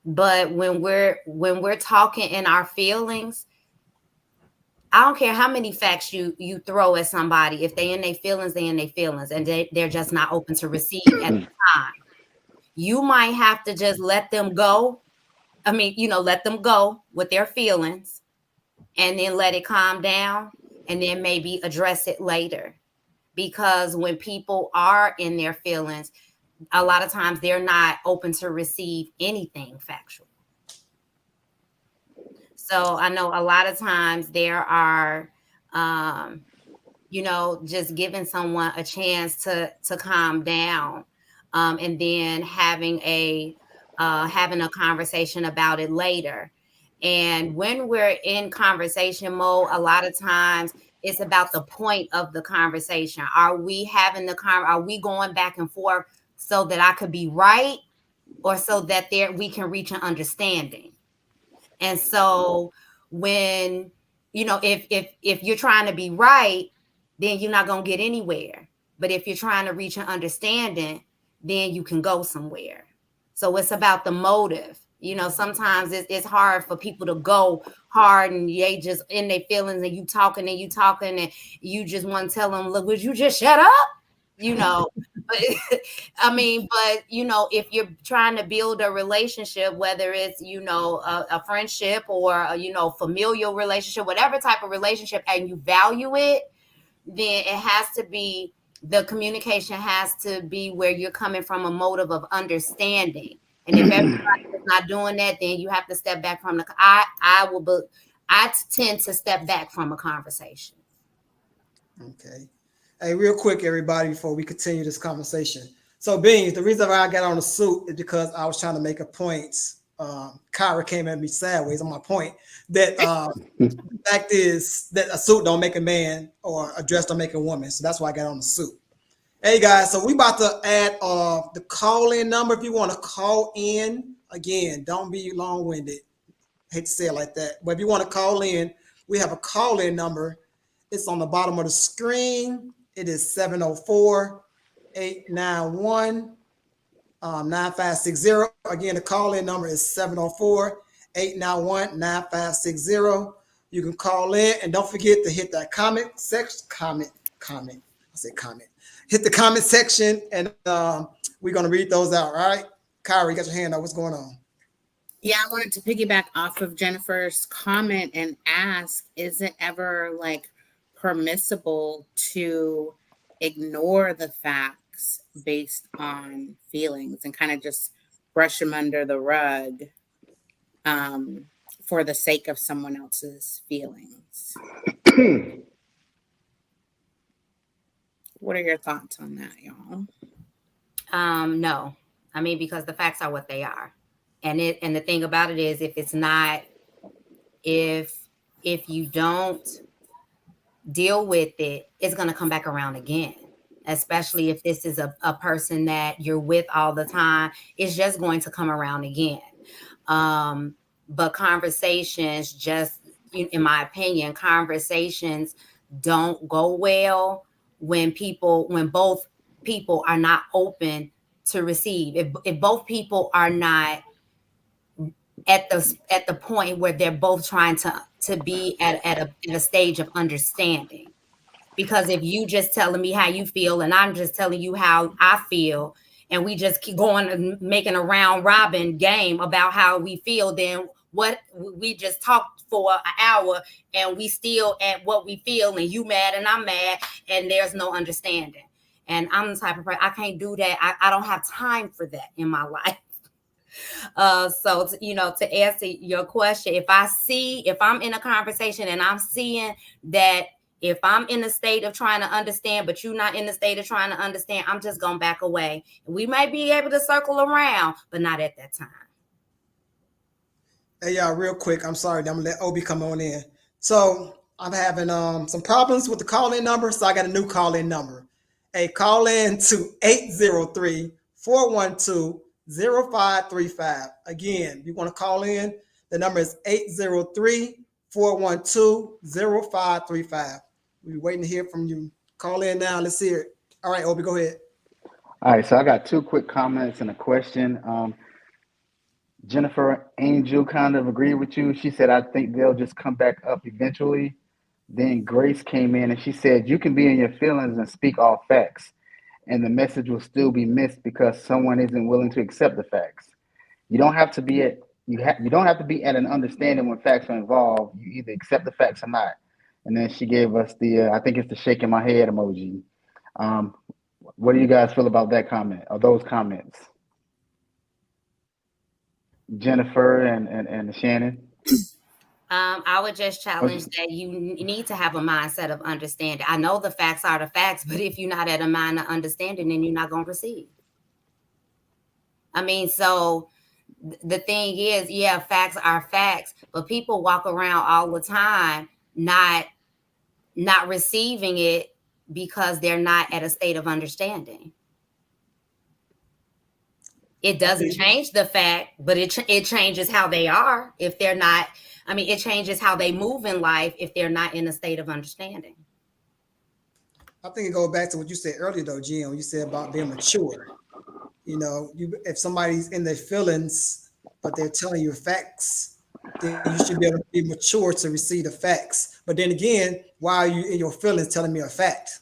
But when we're talking in our feelings, I don't care how many facts you throw at somebody. If they in their feelings, they in their feelings, and they're just not open to receive at the time. You might have to just let them go. Let them go with their feelings, and then let it calm down, and then maybe address it later. Because when people are in their feelings, a lot of times they're not open to receive anything factual. So I know a lot of times there are, just giving someone a chance to calm down, and then having a conversation about it later. And when we're in conversation mode, a lot of times it's about the point of the conversation. Are we are we going back and forth so that I could be right, or so that we can reach an understanding? And so when, if you're trying to be right, then you're not going to get anywhere. But if you're trying to reach an understanding, then you can go somewhere. So it's about the motive. Sometimes it's hard for people to go hard and they just in their feelings, and you talking and you just want to tell them, look, would you just shut up? But if you're trying to build a relationship, whether it's, a friendship or a, familial relationship, whatever type of relationship, and you value it, then the communication has to be where you're coming from a motive of understanding. And if everybody is not doing that, then you have to step back from I tend to step back from a conversation. Okay. Hey, real quick, everybody, before we continue this conversation. So, Beans, the reason why I got on the suit is because I was trying to make a point. Kyra came at me sideways on my point that the fact is that a suit don't make a man or a dress don't make a woman. So that's why I got on the suit. Hey, guys, so we about to add the call-in number. If you want to call in, again, don't be long-winded. Hate to say it like that. But if you want to call in, we have a call-in number. It's on the bottom of the screen. It is 704-891-9560. Again, the call-in number is 704-891-9560. You can call in, and don't forget to hit that comment section. Hit the comment section, and we're going to read those out, all right? Kyra, you got your hand up. What's going on? Yeah, I wanted to piggyback off of Jennifer's comment and ask, is it ever like permissible to ignore the facts based on feelings and kind of just brush them under the rug for the sake of someone else's feelings? What are your thoughts on that, y'all? No. I mean, because the facts are what they are. And the thing about it is, if you don't deal with it, it's going to come back around again. Especially if this is a person that you're with all the time, it's just going to come around again. But conversations, just in my opinion, conversations don't go well when both people are not open to receive. If both people are not at the point where they're both trying to be at a stage of understanding. Because if you just telling me how you feel and I'm just telling you how I feel, and we just keep going and making a round robin game about how we feel, then what we just talked for an hour and we still at what we feel, and you mad and I'm mad, and there's no understanding. And I'm the type of person, I can't do that. I don't have time for that in my life. So to answer your question, if I'm in a conversation and I'm seeing that if I'm in a state of trying to understand, but you're not in the state of trying to understand, I'm just going to back away. We might be able to circle around, but not at that time. Hey, y'all, real quick. I'm sorry. I'm going to let Obi come on in. So I'm having some problems with the call-in number, so I got a new call-in number. Hey, call in to 803-412-0535. Again, you want to call in, the number is 803-412-0535. We're waiting to hear from you. Call in now. Let's hear it. All right, Obi, go ahead. All right, so I got two quick comments and a question. Jennifer Angel kind of agreed with you. She said, I think they'll just come back up eventually. Then Grace came in and she said, you can be in your feelings and speak all facts, and the message will still be missed because someone isn't willing to accept the facts. You don't have to be at an understanding when facts are involved. You either accept the facts or not. And then she gave us the I think it's the shaking my head emoji. What do you guys feel about that comment or those comments? Jennifer and Shannon? I would just challenge that you need to have a mindset of understanding. I know the facts are the facts, but if you're not at a mind of understanding, then you're not going to receive. I mean, so the thing is, yeah, facts are facts, but people walk around all the time not receiving it because they're not at a state of understanding. It doesn't change the fact, but it changes how they are if they're not. I mean, it changes how they move in life if they're not in a state of understanding. I think it goes back to what you said earlier, though, Gio. You said about being mature. If somebody's in their feelings, but they're telling you facts, then you should be able to be mature to receive the facts. But then again, why are you in your feelings telling me a fact?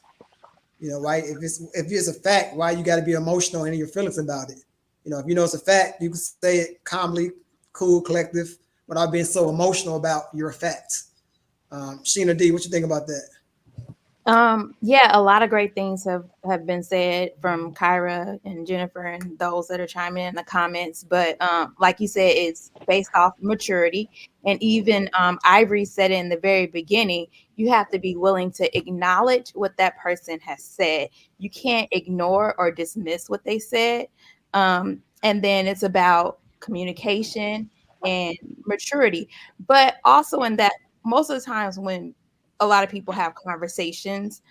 Right? If it's a fact, why you got to be emotional and in your feelings about it? If you know it's a fact, you can say it calmly, cool, collective, without being so emotional about your facts. Sheena D, what you think about that? Yeah, a lot of great things have been said from Kyra and Jennifer and those that are chiming in the comments. But like you said, it's based off maturity. And even Ivory said in the very beginning, you have to be willing to acknowledge what that person has said. You can't ignore or dismiss what they said. And then it's about communication and maturity. But also in that, most of the times when a lot of people have conversations,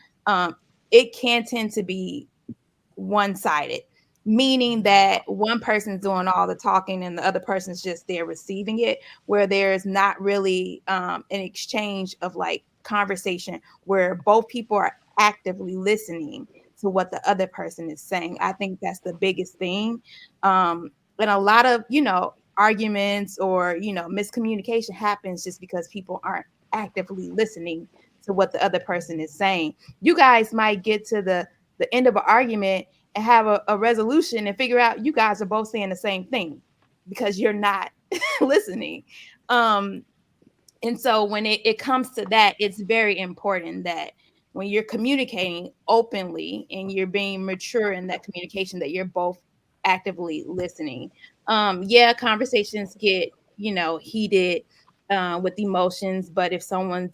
it can tend to be one-sided, meaning that one person's doing all the talking and the other person's just there receiving it, where there's not really an exchange of like conversation where both people are actively listening to what the other person is saying. I think that's the biggest thing. And a lot of, arguments or, miscommunication happens just because people aren't actively listening to what the other person is saying. You guys might get to the end of an argument and have a resolution and figure out you guys are both saying the same thing because you're not listening. And so when it comes to that, it's very important that when you're communicating openly and you're being mature in that communication, that you're both actively listening. Yeah, conversations get, heated with emotions, but if someone's,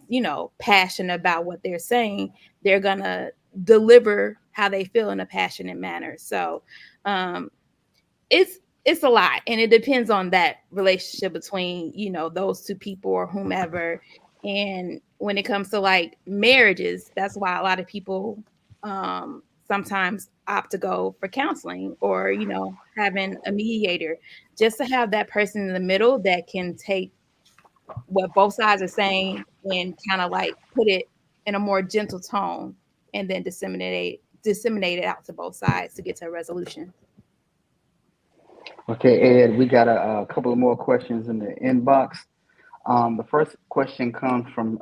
passionate about what they're saying, they're gonna deliver how they feel in a passionate manner. So it's a lot, and it depends on that relationship between those two people or whomever. And when it comes to like marriages, that's why a lot of people sometimes opt to go for counseling or having a mediator, just to have that person in the middle that can take what both sides are saying and kind of like put it in a more gentle tone and then disseminate it out to both sides to get to a resolution. Okay, Ed, we got a couple of more questions in the inbox. The first question comes from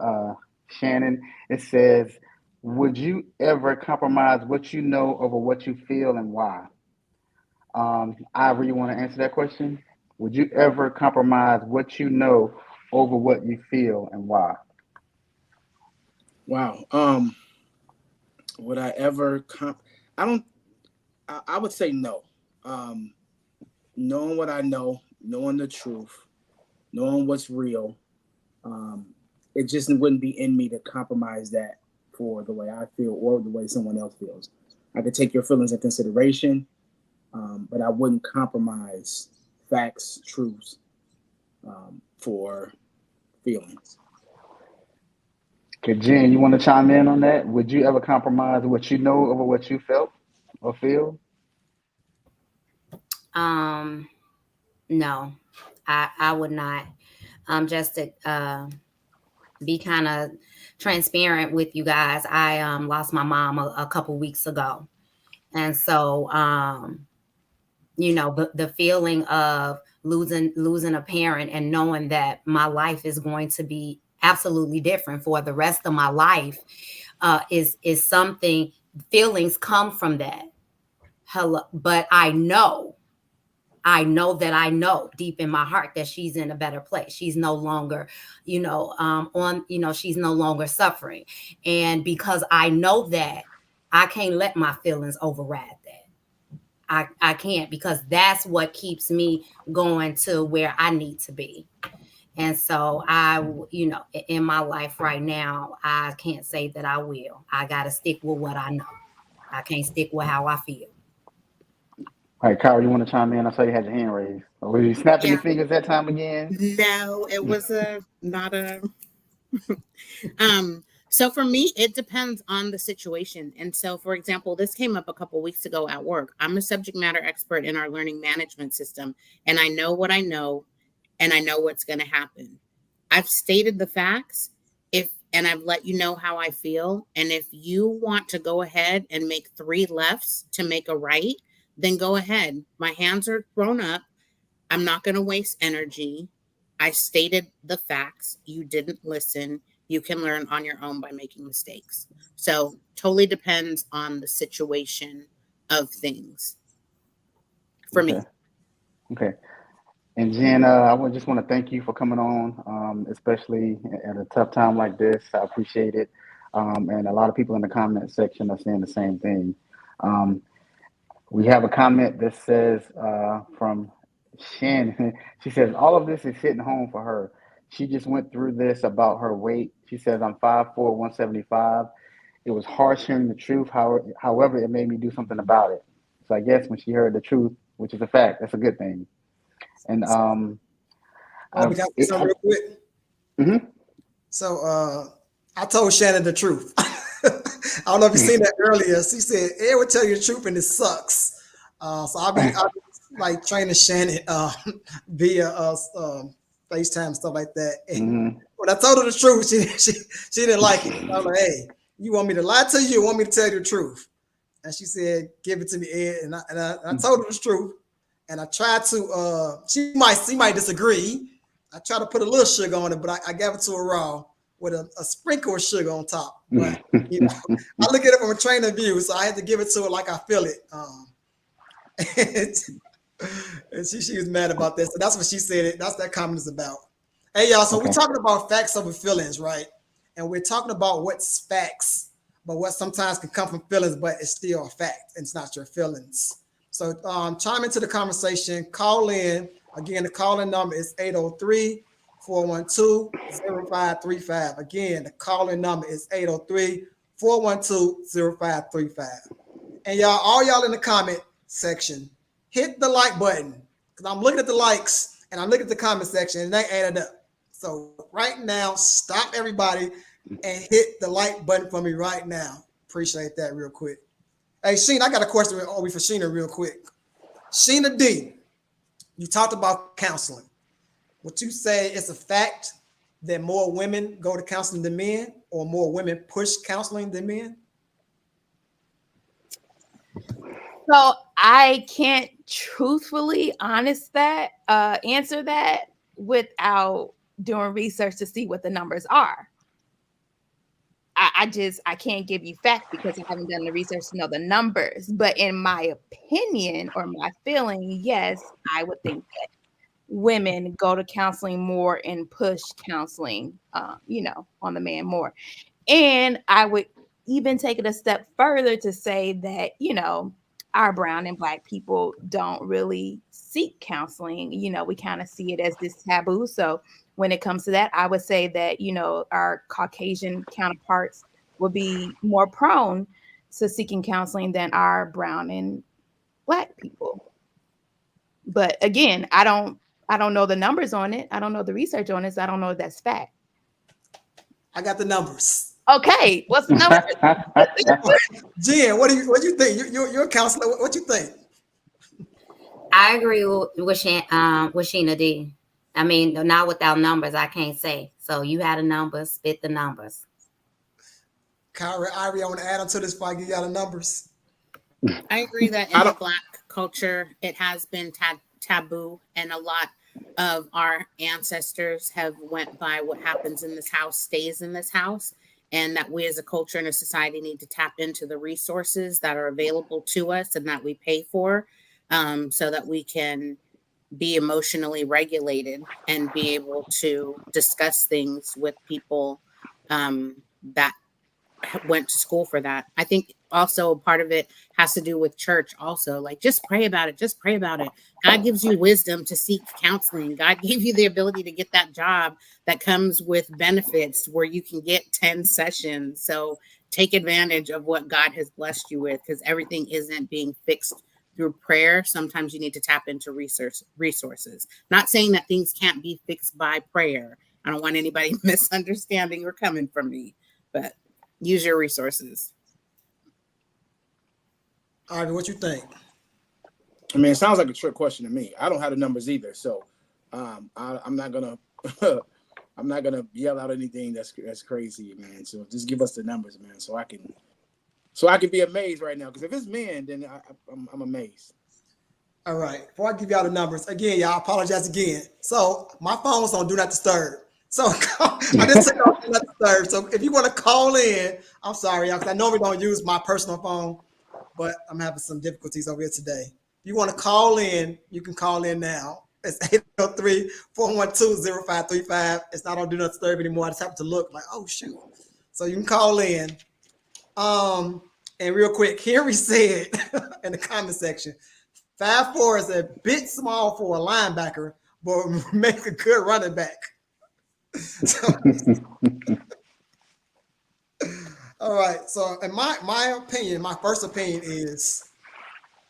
Shannon. It says, would you ever compromise what you know over what you feel and why? Ivor, you want to answer that question? Would you ever compromise what you know over what you feel and why? Wow. Would I ever I would say no. Knowing what I know, knowing the truth, knowing what's real, it just wouldn't be in me to compromise that for the way I feel or the way someone else feels. I could take your feelings in consideration, but I wouldn't compromise facts, truths, for feelings. Okay, Jen, you want to chime in on that? Would you ever compromise what you know over what you felt or feel? No, I would not. Just to be kind of transparent with you guys, I lost my mom a couple weeks ago, and so the feeling of losing a parent and knowing that my life is going to be absolutely different for the rest of my life is something. Feelings come from that. But I know that I know deep in my heart that she's in a better place. She's no longer, she's no longer suffering. And because I know that, I can't let my feelings override that. I can't, because that's what keeps me going to where I need to be. And so in my life right now, I can't say that I will. I got to stick with what I know. I can't stick with how I feel. All right, Kyle, you want to chime in? I saw you had your hand raised. Or were you snapping your Yeah. fingers that time again? No, it was not a so for me, it depends on the situation. And so, for example, this came up a couple weeks ago at work. I'm a subject matter expert in our learning management system, and I know what I know, and I know what's going to happen. I've stated the facts, and I've let you know how I feel. And if you want to go ahead and make 3 lefts to make a right, then go ahead. My hands are thrown up. I'm not going to waste energy. I stated the facts. You didn't listen. You can learn on your own by making mistakes. So totally depends on the situation of things for me. Okay. And Jen, I just want to thank you for coming on, especially at a tough time like this. I appreciate it. And a lot of people in the comment section are saying the same thing. We have a comment that says from Shannon. She says, all of this is hitting home for her. She just went through this about her weight. She says, I'm 5'4", 175. It was harsh hearing the truth. However, it made me do something about it. So I guess when she heard the truth, which is a fact, that's a good thing. And we got something real quick. Mm-hmm. So I told Shannon the truth. I don't know if you seen that earlier. She said, "Ed will tell you the truth, and it sucks." So I'll be like training Shannon via FaceTime, stuff like that. And when I told her the truth, she didn't like it. I was like, "Hey, You want me to lie to you or want me to tell you the truth? And she said, give it to me, Ed. And I told her the truth. And I tried to, she might disagree. I tried to put a little sugar on it, but I gave it to her raw with a sprinkle of sugar on top. But, you know, I look at it from a trainer view, so I had to give it to her like I feel it. And she was mad about that. So that's what she said. That's that comment is about. Hey, y'all, so we're talking about facts over feelings, right? And we're talking about what's facts, but what sometimes can come from feelings, but it's still a fact. And it's not your feelings. So chime into the conversation. Call in. Again, the call-in number is 803-412-0535. Again, the call-in number is 803-412-0535. And y'all, all y'all in the comment section, hit the like button. Because I'm looking at the likes and I'm looking at the comment section and they added up. So right now, stop everybody and hit the like button for me right now. Appreciate that real quick. Hey, Sheena, I got a question for Sheena real quick. Sheena D, you talked about counseling. Would you say it's a fact that more women go to counseling than men, or more women push counseling than men? So I can't truthfully answer that without doing research to see what the numbers are. I can't give you facts because I haven't done the research to know the numbers. But in my opinion or my feeling, yes, I would think that women go to counseling more and push counseling, on the man more. And I would even take it a step further to say that, our brown and Black people don't really seek counseling. We kind of see it as this taboo. So when it comes to that, I would say that, our Caucasian counterparts would be more prone to seeking counseling than our brown and Black people. But again, I don't know the numbers on it. I don't know the research on it. So I don't know if that's fact. I got the numbers. Okay, what's the number? Jen, what do you think? You're a counselor. What you think? I agree with Sheena D. I mean, not without numbers, I can't say. So you had the numbers, spit the numbers. Kyra, Irie, I want to add on to this before I give y'all the numbers. I agree that in the Black culture, it has been taboo, and a lot of our ancestors have went by what happens in this house stays in this house, and that we as a culture and a society need to tap into the resources that are available to us and that we pay for, so that we can be emotionally regulated and be able to discuss things with people that went to school for that. I think also part of it has to do with church also. Like, just pray about it. Just pray about it. God gives you wisdom to seek counseling. God gave you the ability to get that job that comes with benefits where you can get 10 sessions. So take advantage of what God has blessed you with, because everything isn't being fixed through prayer. Sometimes you need to tap into resources. Not saying that things can't be fixed by prayer. I don't want anybody misunderstanding or coming from me, but use your resources. Ivy, what you think? I mean, it sounds like a trick question to me. I don't have the numbers either, so I'm not gonna I'm not gonna yell out anything that's crazy, man. So just give us the numbers, man, so I can be amazed right now. Because if it's men, then I'm amazed. All right. Before I give y'all the numbers again, y'all, apologize again. So my phone was on Do Not Disturb. So I just took off Do Not Disturb. So if you want to call in, I'm sorry, y'all, because I normally don't use my personal phone, but I'm having some difficulties over here today. If you want to call in, you can call in now. It's 803-412-0535. It's not on Do Not Disturb anymore. I just have to look like, oh, shoot. So you can call in. And real quick, Henry said in the comment section, 5'4" is a bit small for a linebacker, but make a good running back. So, all right. So in my opinion, my first opinion is,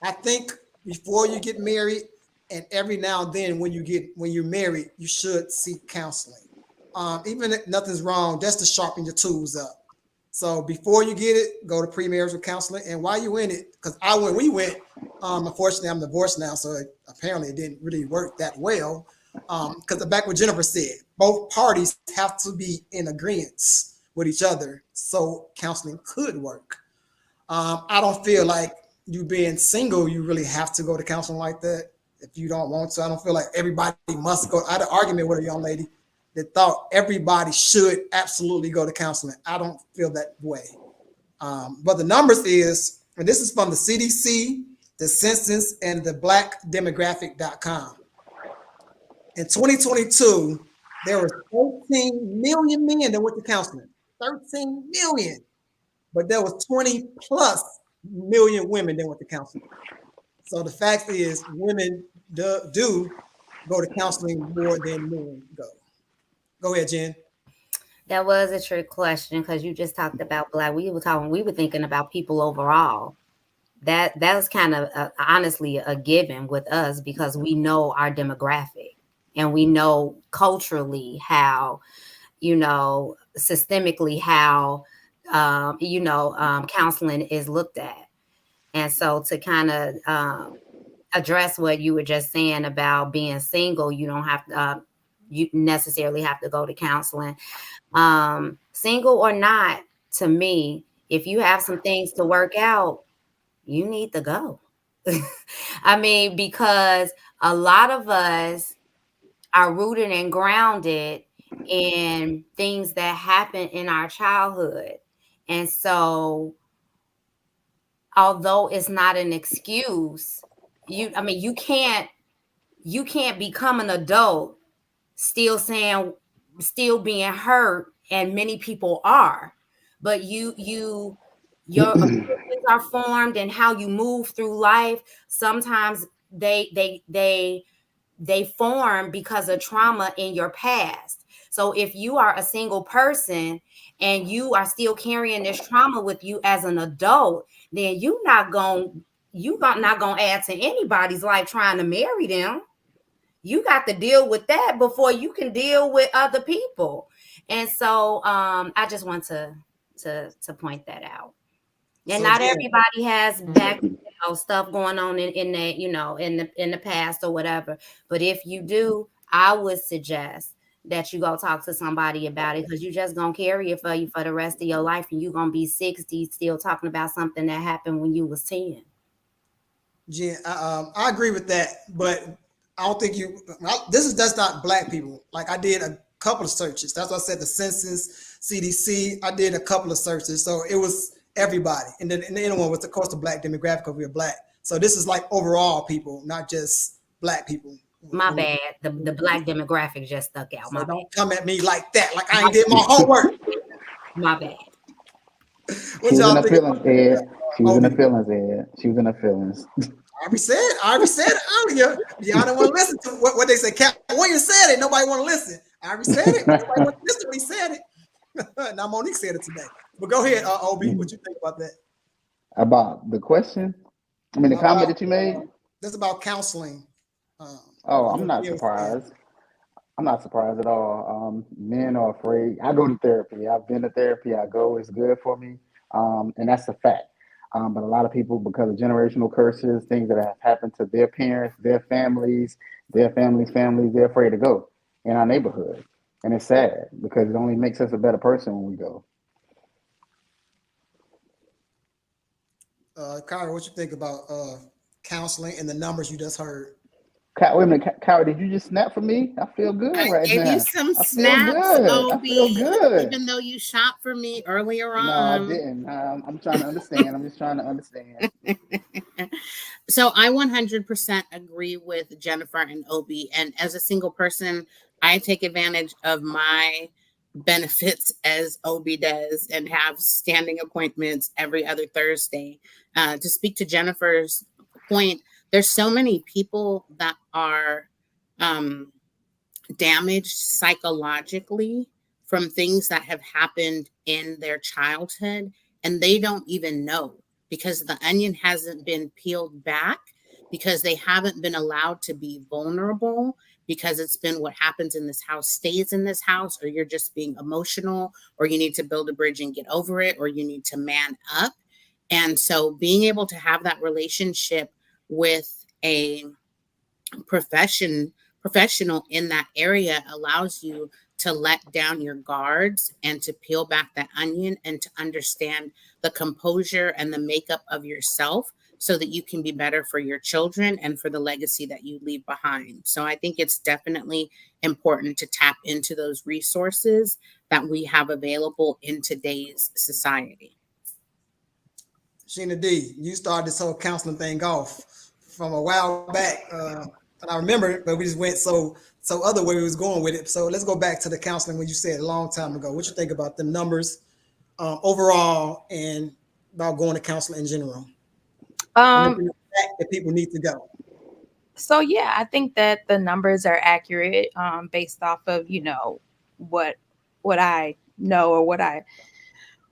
I think before you get married and every now and then when you're married, you should seek counseling. Even if nothing's wrong, just to sharpen your tools up. So before you get it, go to premarital counseling. And while you're in it, because we went, unfortunately, I'm divorced now, so apparently it didn't really work that well. Because back what Jennifer said, both parties have to be in agreement with each other so counseling could work. I don't feel like you being single, you really have to go to counseling like that. If you don't want to, I don't feel like everybody must go. I had an argument with a young lady that thought everybody should absolutely go to counseling. I don't feel that way. But the numbers is, and this is from the CDC, the census, and the blackdemographic.com. In 2022, there were 13 million men that went to counseling. 13 million. But there was 20 plus million women that went to counseling. So the fact is, women do go to counseling more than men go. Go ahead, Jen. That was a trick question because you just talked about Black. We were thinking about people overall. That was kind of honestly a given with us because we know our demographic and we know culturally how, systemically how, counseling is looked at. And so to kind of address what you were just saying about being single, you don't have to, you necessarily have to go to counseling. Single or not, to me, if you have some things to work out, you need to go. I mean, because a lot of us are rooted and grounded in things that happened in our childhood. And so, although it's not an excuse, you can't become an adult still being hurt, and many people are, but your opinions are formed and how you move through life. Sometimes they form because of trauma in your past. So if you are a single person and you are still carrying this trauma with you as an adult, then you're not gonna add to anybody's life trying to marry them. You got to deal with that before you can deal with other people. And so I just want to point that out. And So, not Jen, everybody has back stuff going on in that, in the past or whatever. But if you do, I would suggest that you go talk to somebody about it, because you just gonna carry it for you for the rest of your life, and you're gonna be 60 still talking about something that happened when you was 10. Jen, I agree with that, but I don't think that's not Black people. Like, I did a couple of searches. That's what I said, the census, CDC. I did a couple of searches, so it was everybody, and then the other one was, of course, the Black demographic because we're Black. So this is like overall people, not just Black people. My bad. The Black demographic just stuck out. So My don't bad. come at me like that, like I ain't did my homework. My bad. What She was in y'all her think feelings, about Ed. that? She was in her Obi? feelings, Ed. She was in her feelings. I already said it earlier. Y'all don't want to listen to what they say. Cat Williams said it. Nobody want to listen. I already said it. Nobody want to listen when he said it. Now Monique said it today. But go ahead, Obi. What you think about that? About the question? I mean, the comment that you made? That's about counseling. Oh, I'm not surprised. I'm not surprised at all. Men are afraid. I go to therapy. I've been to therapy. I go. It's good for me. And that's a fact. But a lot of people, because of generational curses, things that have happened to their parents, their families, they're afraid to go in our neighborhood. And it's sad because it only makes us a better person when we go. Kyra, what you think about counseling and the numbers you just heard? Wait a minute, Kyra, did you just snap for me? I feel good I right gave now. you some I feel snaps, good. I feel Obi, good. even though you shot for me earlier No, I on. didn't. I'm trying to understand. I'm just trying to understand. So I 100% agree with Jennifer and Obi. And as a single person, I take advantage of my benefits as Obi does and have standing appointments every other Thursday. To speak to Jennifer's point, there's so many people that are damaged psychologically from things that have happened in their childhood, and they don't even know because the onion hasn't been peeled back, because they haven't been allowed to be vulnerable, because it's been what happens in this house stays in this house, or you're just being emotional, or you need to build a bridge and get over it, or you need to man up. And so being able to have that relationship with a professional in that area allows you to let down your guards and to peel back that onion and to understand the composure and the makeup of yourself so that you can be better for your children and for the legacy that you leave behind. So I think it's definitely important to tap into those resources that we have available in today's society. Sheena D, you started this whole counseling thing off from a while back. And I remember it, but we just went so other way we was going with it. So let's go back to the counseling when you said a long time ago. What you think about the numbers overall and about going to counseling in general? That people need to go. So yeah, I think that the numbers are accurate based off of, you know, what I know or what I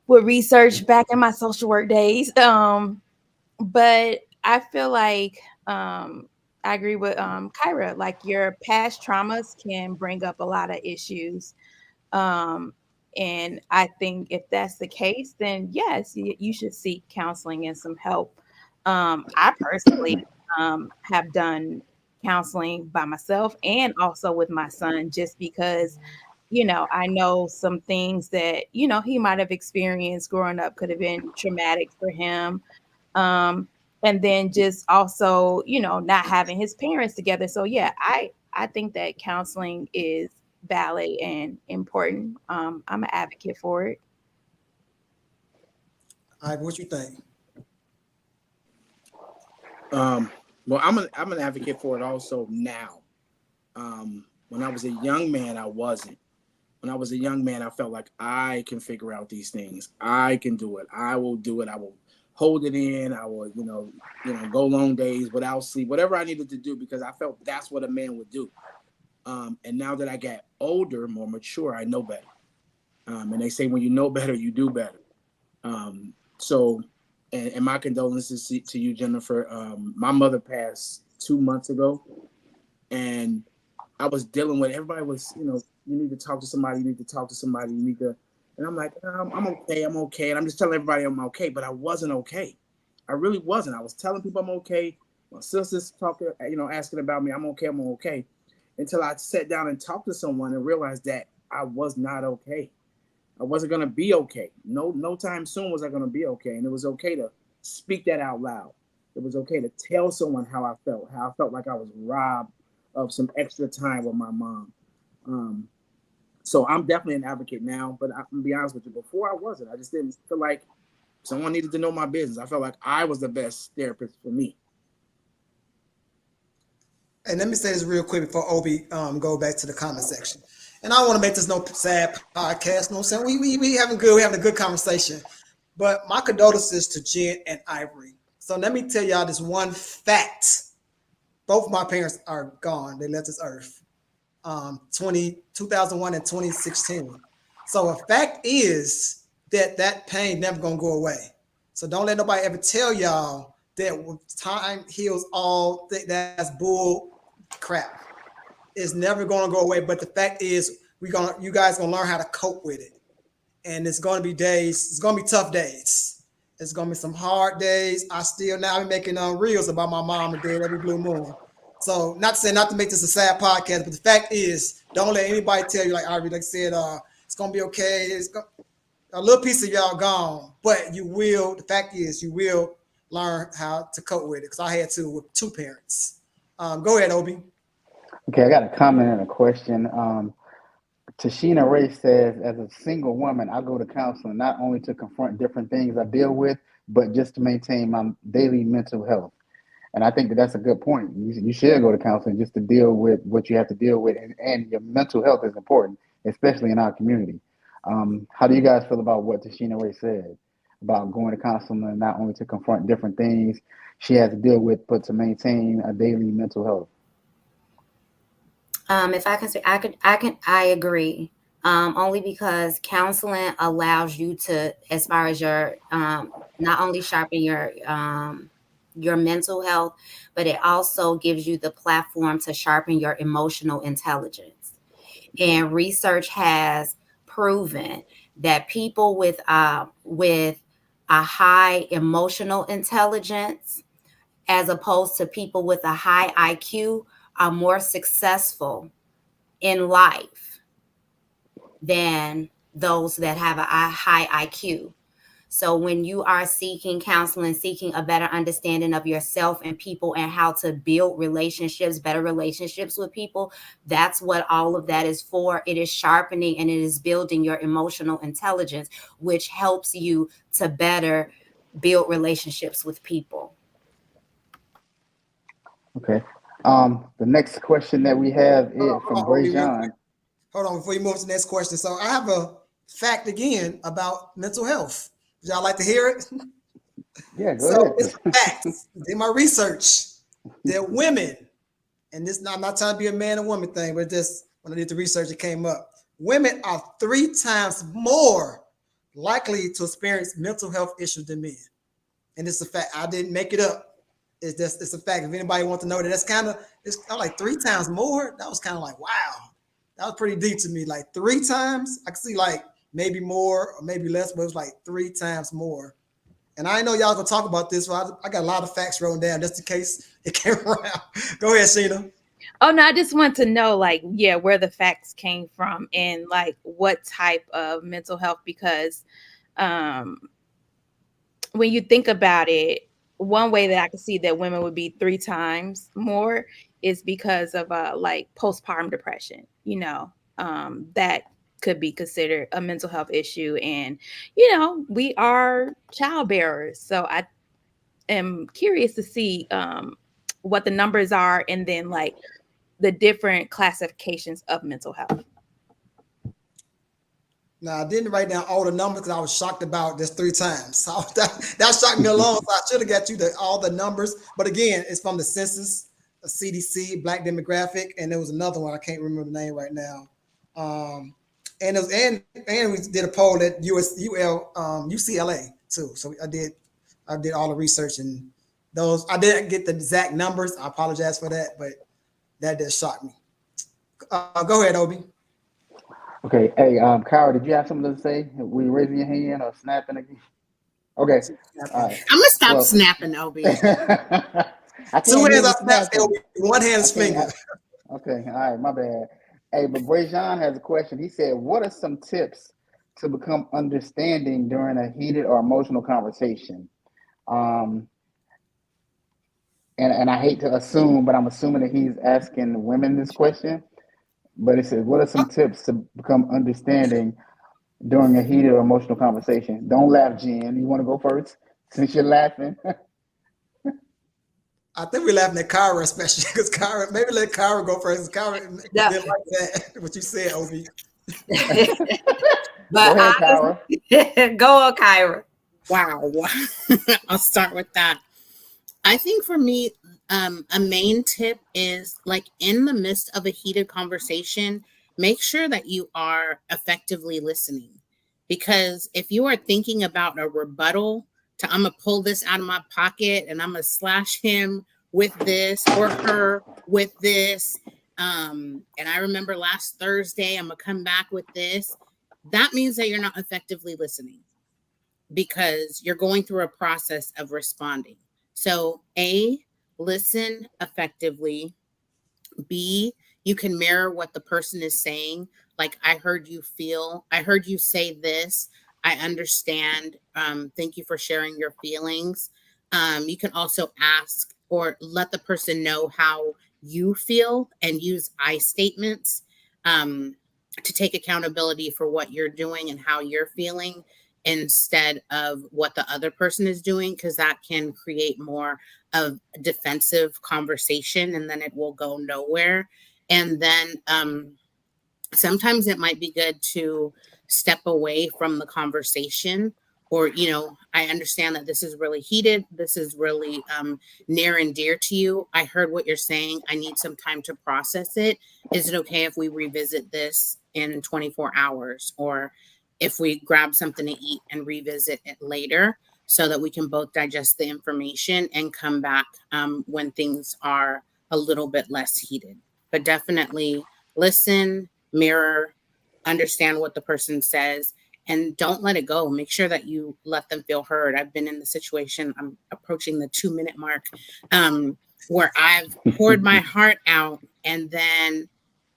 would research back in my social work days. But I feel like I agree with Kyra, like your past traumas can bring up a lot of issues. And I think if that's the case, then yes, you should seek counseling and some help. I personally have done counseling by myself and also with my son, just because, you know, I know some things that, you know, he might have experienced growing up could have been traumatic for him. And then just also, you know, not having his parents together. So yeah, I think that counseling is valid and important. I'm an advocate for it. All right, what you think? Well, I'm an advocate for it also now. When I was a young man, I wasn't. When I was a young man, I felt like I can figure out these things. I can do it. I will do it. I will hold it in. I will, go long days without sleep, whatever I needed to do, because I felt that's what a man would do. And now that I got older, more mature, I know better. And they say when you know better, you do better. And my condolences to you, Jennifer. My mother passed 2 months ago, and I was dealing with, everybody was, you need to talk to somebody, you need to talk to somebody, you need to, and I'm like, I'm okay. And I'm just telling everybody I'm okay, but I wasn't okay. I really wasn't. I was telling people I'm okay. My sister's talking, asking about me, I'm okay. Until I sat down and talked to someone and realized that I was not okay. I wasn't going to be okay. No time soon was I going to be okay. And it was okay to speak that out loud. It was okay to tell someone how I felt like I was robbed of some extra time with my mom. So I'm definitely an advocate now, but I'm gonna be honest with you, before I wasn't. I just didn't feel like someone needed to know my business. I felt like I was the best therapist for me. And let me say this real quick before Obi go back to the comment section. And I want to make this no sad podcast. No, I'm saying we having a good conversation. But my condolences to Jen and Ivory. So let me tell y'all this one fact. Both my parents are gone. They left this earth. 2001 and 2016. So a fact is that pain never gonna go away. So don't let nobody ever tell y'all that time heals all. That's bull crap. It's never gonna go away. But the fact is, you guys gonna learn how to cope with it. And it's gonna be days. It's gonna be tough days. It's gonna be some hard days. I'm making reels about my mom and dad every blue moon. So not to make this a sad podcast, but the fact is, don't let anybody tell you, like Ivory, like said, it's gonna be okay. A little piece of y'all gone, but you will. The fact is, you will learn how to cope with it. Because I had to with two parents. Go ahead, Obi. Okay, I got a comment and a question. Tashina Ray says, as a single woman, I go to counseling not only to confront different things I deal with, but just to maintain my daily mental health. And I think that's a good point. You should go to counseling just to deal with what you have to deal with, and your mental health is important, especially in our community. How do you guys feel about what Tashina Ray said about going to counseling not only to confront different things she has to deal with, but to maintain a daily mental health? If I can say, I agree. Only because counseling allows you to, as far as your, not only sharpen your mental health, but it also gives you the platform to sharpen your emotional intelligence. And research has proven that people with a high emotional intelligence, as opposed to people with a high IQ, are more successful in life than those that have a high IQ. So when you are seeking counseling, seeking a better understanding of yourself and people and how to build relationships, better relationships with people, that's what all of that is for. It is sharpening and it is building your emotional intelligence, which helps you to better build relationships with people. Okay. The next question that we have is from Obi, real Brajan. quick. Hold on before you move to the next question. So I have a fact again about mental health. Would y'all like to hear it? Yeah, go So ahead. it's a fact. In my research, that women, and this I'm not trying to be a man and woman thing, but just when I did the research, it came up. Women are 3 times more likely to experience mental health issues than men. And it's a fact. I didn't make it up. It's a fact. If anybody wants to know that, it's like 3 times more. That was kind of like, wow. That was pretty deep to me. Like 3 times. I could see like maybe more or maybe less, but it was like 3 times more. And I know y'all gonna talk about this, so I got a lot of facts written down just in case it came around. Go ahead, Sheena. Oh no, I just want to know, like, yeah, where the facts came from and like what type of mental health, because when you think about it, one way that I can see that women would be 3 times more is because of like postpartum depression, that could be considered a mental health issue. And, we are child bearers. So I am curious to see what the numbers are and then like the different classifications of mental health. Now, I didn't write down all the numbers because I was shocked about this 3 times. So that shocked me alone. So I should have got you all the numbers. But again, it's from the census, the CDC, Black demographic, and there was another one. I can't remember the name right now. And it was and we did a poll at UCLA too. So I did all the research, and those I didn't get the exact numbers. I apologize for that, but that did shock me. Go ahead, Obi. Okay. Hey, Kyra, did you have something to say? Were you raising your hand or snapping again? Okay. All right. I'm gonna stop snapping, Obi. I 2 can't hands hear I you snap, snapping. 1 hand's finger. Okay. All right. My bad. Hey, but Brajan has a question. He said, what are some tips to become understanding during a heated or emotional conversation? And I hate to assume, but I'm assuming that he's asking women this question. But it says, what are some tips to become understanding during a heated or emotional conversation? Don't laugh, Jen. You want to go first since you're laughing? I think we're laughing at Kyra, especially because Kyra, maybe let Kyra go first. Kyra didn't like that, what you said, Obi. But go ahead, Kyra. Go on, Kyra. Wow. I'll start with that. I think for me, a main tip is like in the midst of a heated conversation, make sure that you are effectively listening. Because if you are thinking about a rebuttal to, I'm going to pull this out of my pocket and I'm going to slash him with this or her with this. And I remember last Thursday, I'm going to come back with this. That means that you're not effectively listening because you're going through a process of responding. So A, listen effectively. B, you can mirror what the person is saying. Like, I heard you say this. I understand. Thank you for sharing your feelings. You can also ask or let the person know how you feel and use I statements to take accountability for what you're doing and how you're feeling instead of what the other person is doing, because that can create more of defensive conversation and then it will go nowhere. And then sometimes it might be good to step away from the conversation, or I understand that this is really heated, this is really near and dear to you. I heard what you're saying. I need some time to process it. Is it okay if we revisit this in 24 hours, or if we grab something to eat and revisit it later, so that we can both digest the information and come back when things are a little bit less heated? But definitely listen, mirror, understand what the person says, and don't let it go. Make sure that you let them feel heard. I've been in the situation, I'm approaching the 2-minute mark, where I've poured my heart out and then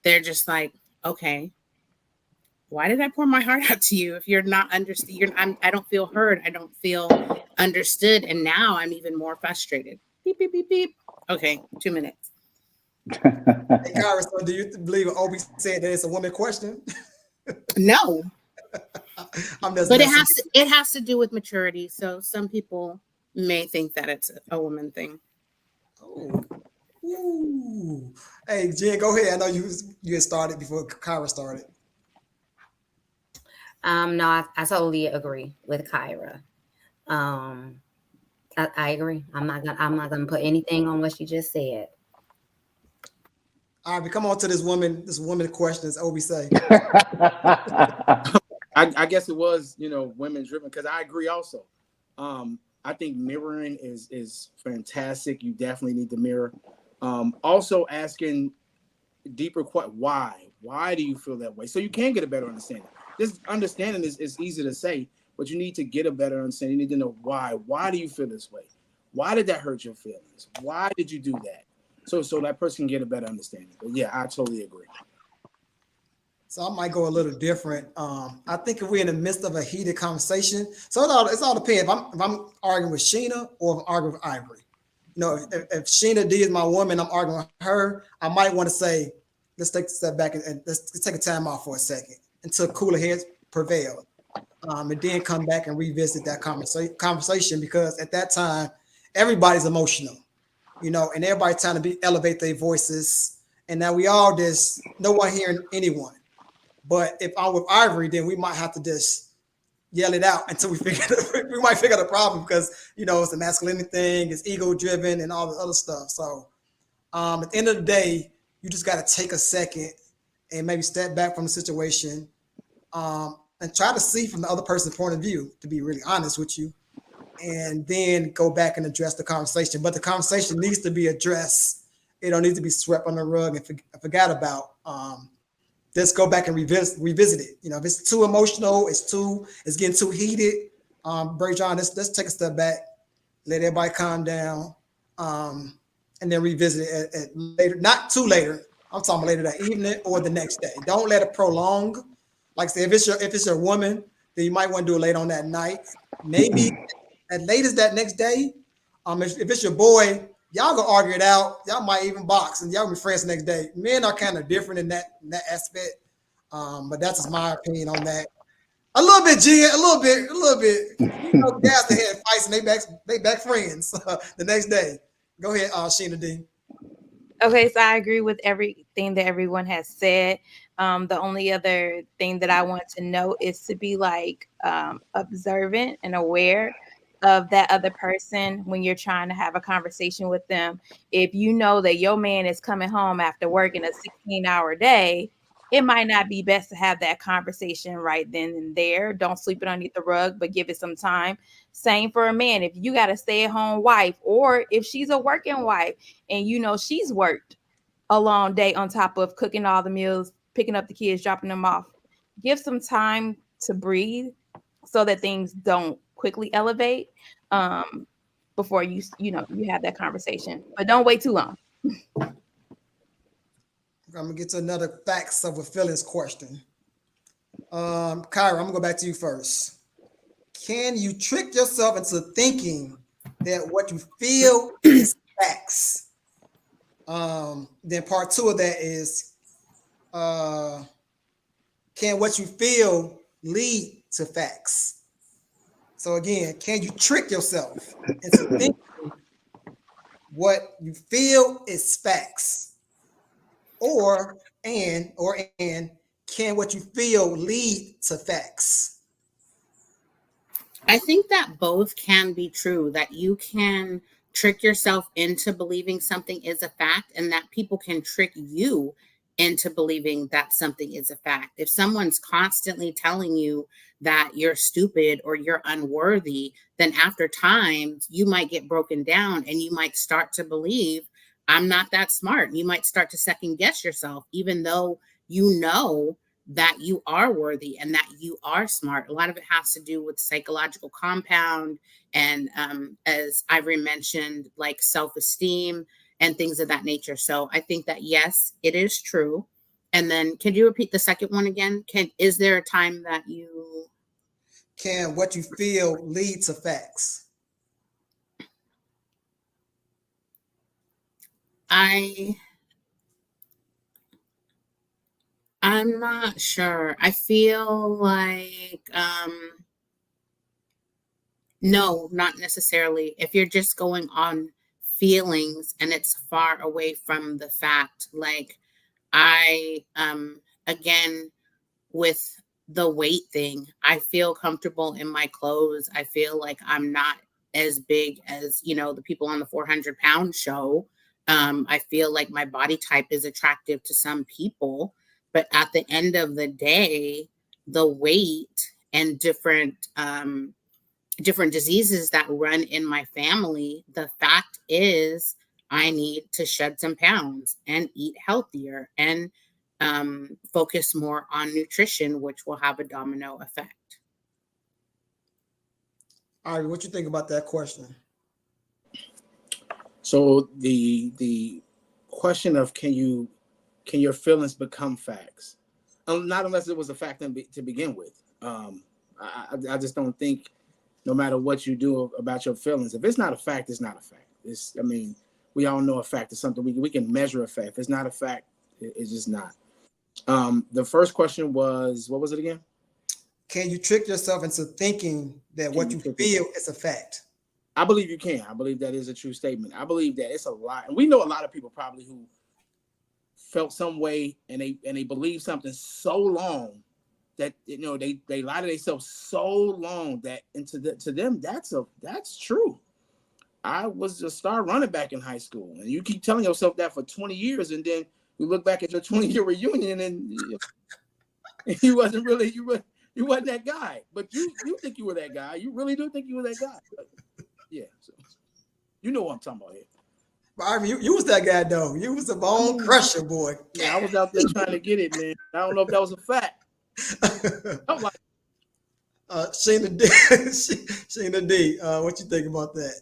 they're just like, okay, why did I pour my heart out to you if you're not understand? I don't feel heard. I don't feel understood. And now I'm even more frustrated. Beep, beep, beep, beep. Okay, 2 minutes. Hey, Kyra, so do you believe what Obi said that it's a woman question? No, I'm just but messing. it has to do with maturity. So some people may think that it's a woman thing. Oh. Ooh. Hey, Jen, go ahead. I know you had started before Kyra started. No, I totally agree with Kyra. I agree. I'm not gonna put anything on what she just said. All right, but come on to this woman question, as Obi say. I guess it was, women driven, because I agree also. I think mirroring is fantastic. You definitely need to mirror. Also asking deeper questions. Why do you feel that way? So you can get a better understanding. This understanding is easy to say, but you need to get a better understanding. You need to know why. Why do you feel this way? Why did that hurt your feelings? Why did you do that? So that person can get a better understanding. But yeah, I totally agree. So I might go a little different. I think if we're in the midst of a heated conversation, so it's all depends. If I'm arguing with Sheena or if I'm arguing with Ivory. If Sheena D is my woman, I'm arguing with her, I might want to say, let's take a step back and let's take a time off for a second until cooler heads prevail. And then come back and revisit that conversation, because at that time, everybody's emotional, and everybody's trying to elevate their voices. And now we all no one hearing anyone. But if I'm with Ivory, then we might have to just yell it out until we might figure the problem, because it's a masculinity thing, it's ego driven and all the other stuff. So at the end of the day, you just got to take a second and maybe step back from the situation, and try to see from the other person's point of view, to be really honest with you, and then go back and address the conversation. But the conversation needs to be addressed. It don't need to be swept on the rug and forgot about. Let's go back and revisit it. If it's too emotional, it's getting too heated. Bray John, let's take a step back, let everybody calm down, and then revisit it at later, not too later. I'm talking later that evening or the next day. Don't let it prolong. Like I said, if it's your woman, then you might want to do it late on that night. Maybe at latest that next day. If it's your boy, y'all gonna argue it out. Y'all might even box and y'all be friends the next day. Men are kind of different in that aspect. But that's just my opinion on that. A little bit, Jen, a little bit. Guys ahead fights and they back friends the next day. Go ahead, Sheena D. Okay, so I agree with everything that everyone has said. The only other thing that I want to know is to be observant and aware of that other person when you're trying to have a conversation with them. If you know that your man is coming home after working a 16-hour day, it might not be best to have that conversation right then and there. Don't sweep it underneath the rug, but give it some time. Same for a man. If you got a stay-at-home wife, or if she's a working wife and she's worked a long day on top of cooking all the meals, picking up the kids, dropping them off, give some time to breathe so that things don't quickly elevate before you have that conversation. But don't wait too long. I'm gonna get to another facts of a feelings question. Kyra, I'm gonna go back to you first. Can you trick yourself into thinking that what you feel is facts? Then part two of that is, can what you feel lead to facts? So again, can you trick yourself into thinking what you feel is facts? Or can what you feel lead to facts? I think that both can be true, that you can trick yourself into believing something is a fact, and that people can trick you into believing that something is a fact. If someone's constantly telling you that you're stupid or you're unworthy, then after time, you might get broken down and you might start to believe, I'm not that smart. You might start to second guess yourself, even though you know that you are worthy and that you are smart. A lot of it has to do with psychological compound and, as Ivory mentioned, like self-esteem and things of that nature. So I think that, yes, it is true. And then can you repeat the second one again? Is there a time that you Can what you feel lead to facts? I'm not sure. I feel like no, not necessarily. If you're just going on feelings and it's far away from the fact, like I again with the weight thing, I feel comfortable in my clothes. I feel like I'm not as big as, the people on the 400-pound show. I feel like my body type is attractive to some people, but at the end of the day, the weight and different diseases that run in my family, the fact is I need to shed some pounds and eat healthier and focus more on nutrition, which will have a domino effect. Ari, what you think about that question? So the question of can your feelings become facts? Not unless it was a fact to begin with. I just don't think, no matter what you do about your feelings, if it's not a fact, it's not a fact. We all know a fact is something we can measure a fact. If it's not a fact, it's just not. The first question was, what was it again? Can you trick yourself into thinking that what you feel is a fact? I believe you can. I believe that is a true statement. I believe that it's a lot. And we know a lot of people probably who felt some way and they believe something so long that they lie to themselves so long that to them that's true. I was a star running back in high school, and you keep telling yourself that for 20 years, and then you look back at your 20-year reunion and you wasn't that guy, but you think you were that guy. You really do think you were that guy. But yeah, so you know what I'm talking about here. I mean, you was that guy though. You was a bone crusher, boy. Yeah, I was out there trying to get it, man. I don't know if that was a fact. I'm like, Sheena D, Sheena D, what you think about that?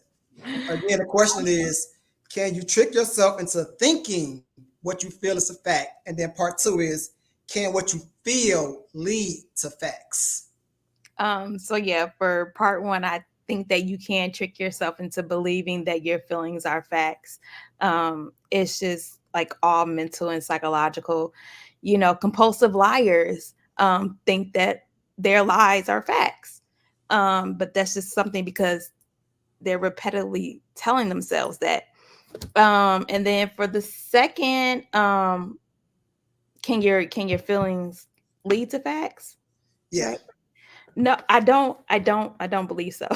Again, the question is, can you trick yourself into thinking what you feel is a fact? And then part two is, can what you feel lead to facts? So yeah, for part one, I think that you can trick yourself into believing that your feelings are facts. It's just like all mental and psychological. Compulsive liars think that their lies are facts. But that's just something because they're repetitively telling themselves that. And then for the second, can your feelings lead to facts? Yeah. Right? No, I don't believe so.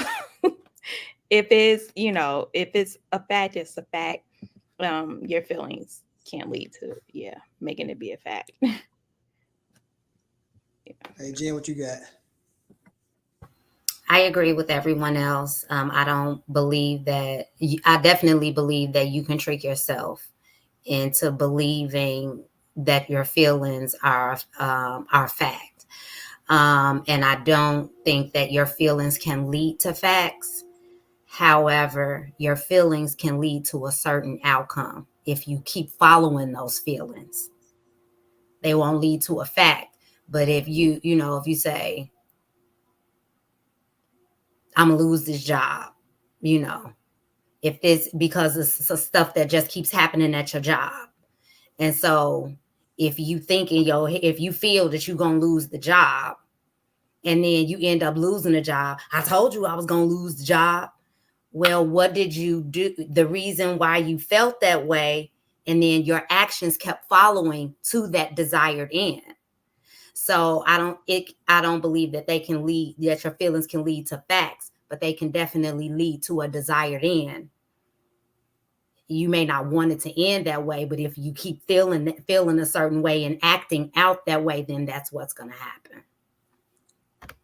If it's a fact, it's a fact. Your feelings can't lead to making it be a fact. Hey, Jen, what you got? I agree with everyone else. I definitely believe that you can trick yourself into believing that your feelings are fact. And I don't think that your feelings can lead to facts. However, your feelings can lead to a certain outcome. If you keep following those feelings, they won't lead to a fact. But if if you say, I'm gonna lose this job, if it's because it's stuff that just keeps happening at your job. And so if you if you feel that you're gonna lose the job and then you end up losing the job, I told you I was gonna lose the job. Well, what did you do? The reason why you felt that way, and then your actions kept following to that desired end. So I don't believe that that your feelings can lead to facts, but they can definitely lead to a desired end. You may not want it to end that way, but if you keep feeling a certain way and acting out that way, then that's what's going to happen.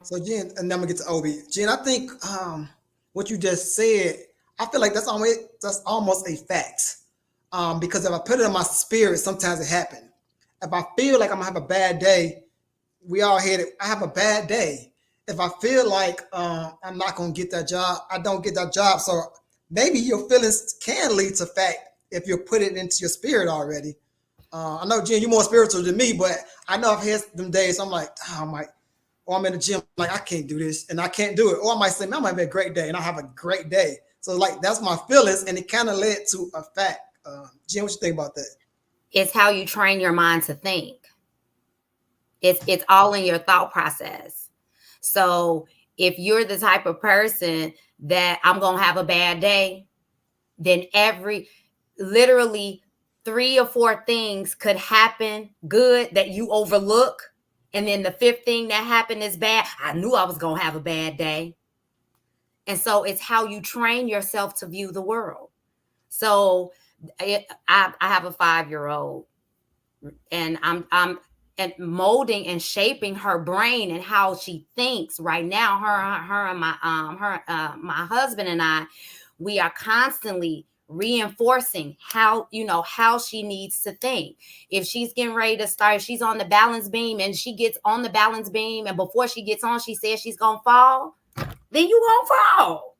So Jen, and then I'm gonna get to Obi. Jen, I think what you just said, I feel like that's almost a fact. Because if I put it in my spirit, sometimes it happens. If I feel like I'm gonna have a bad day, we all hear it. I have a bad day. If I feel like I'm not gonna get that job, I don't get that job. So maybe your feelings can lead to fact if you put it into your spirit already. I know, Jen, you're more spiritual than me, but I know I've had them days. I'm like, or I'm in the gym, like I can't do this, and I can't do it. Or I might say, man, I might be a great day, and I have a great day. So like that's my feelings, and it kind of led to a fact. Jen, what you think about that? It's how you train your mind to think. It's all in your thought process. So if you're the type of person that I'm gonna have a bad day, then literally 3 or 4 things could happen good that you overlook. And then the 5th thing that happened is bad. I knew I was going to have a bad day. And so it's how you train yourself to view the world. So I have a 5-year-old, and I'm molding and shaping her brain and how she thinks right now. Her and my husband and I, we are constantly reinforcing how she needs to think. If she's getting ready to start, she's on the balance beam and she gets on the balance beam, and before she gets on, she says she's gonna fall, then you won't fall.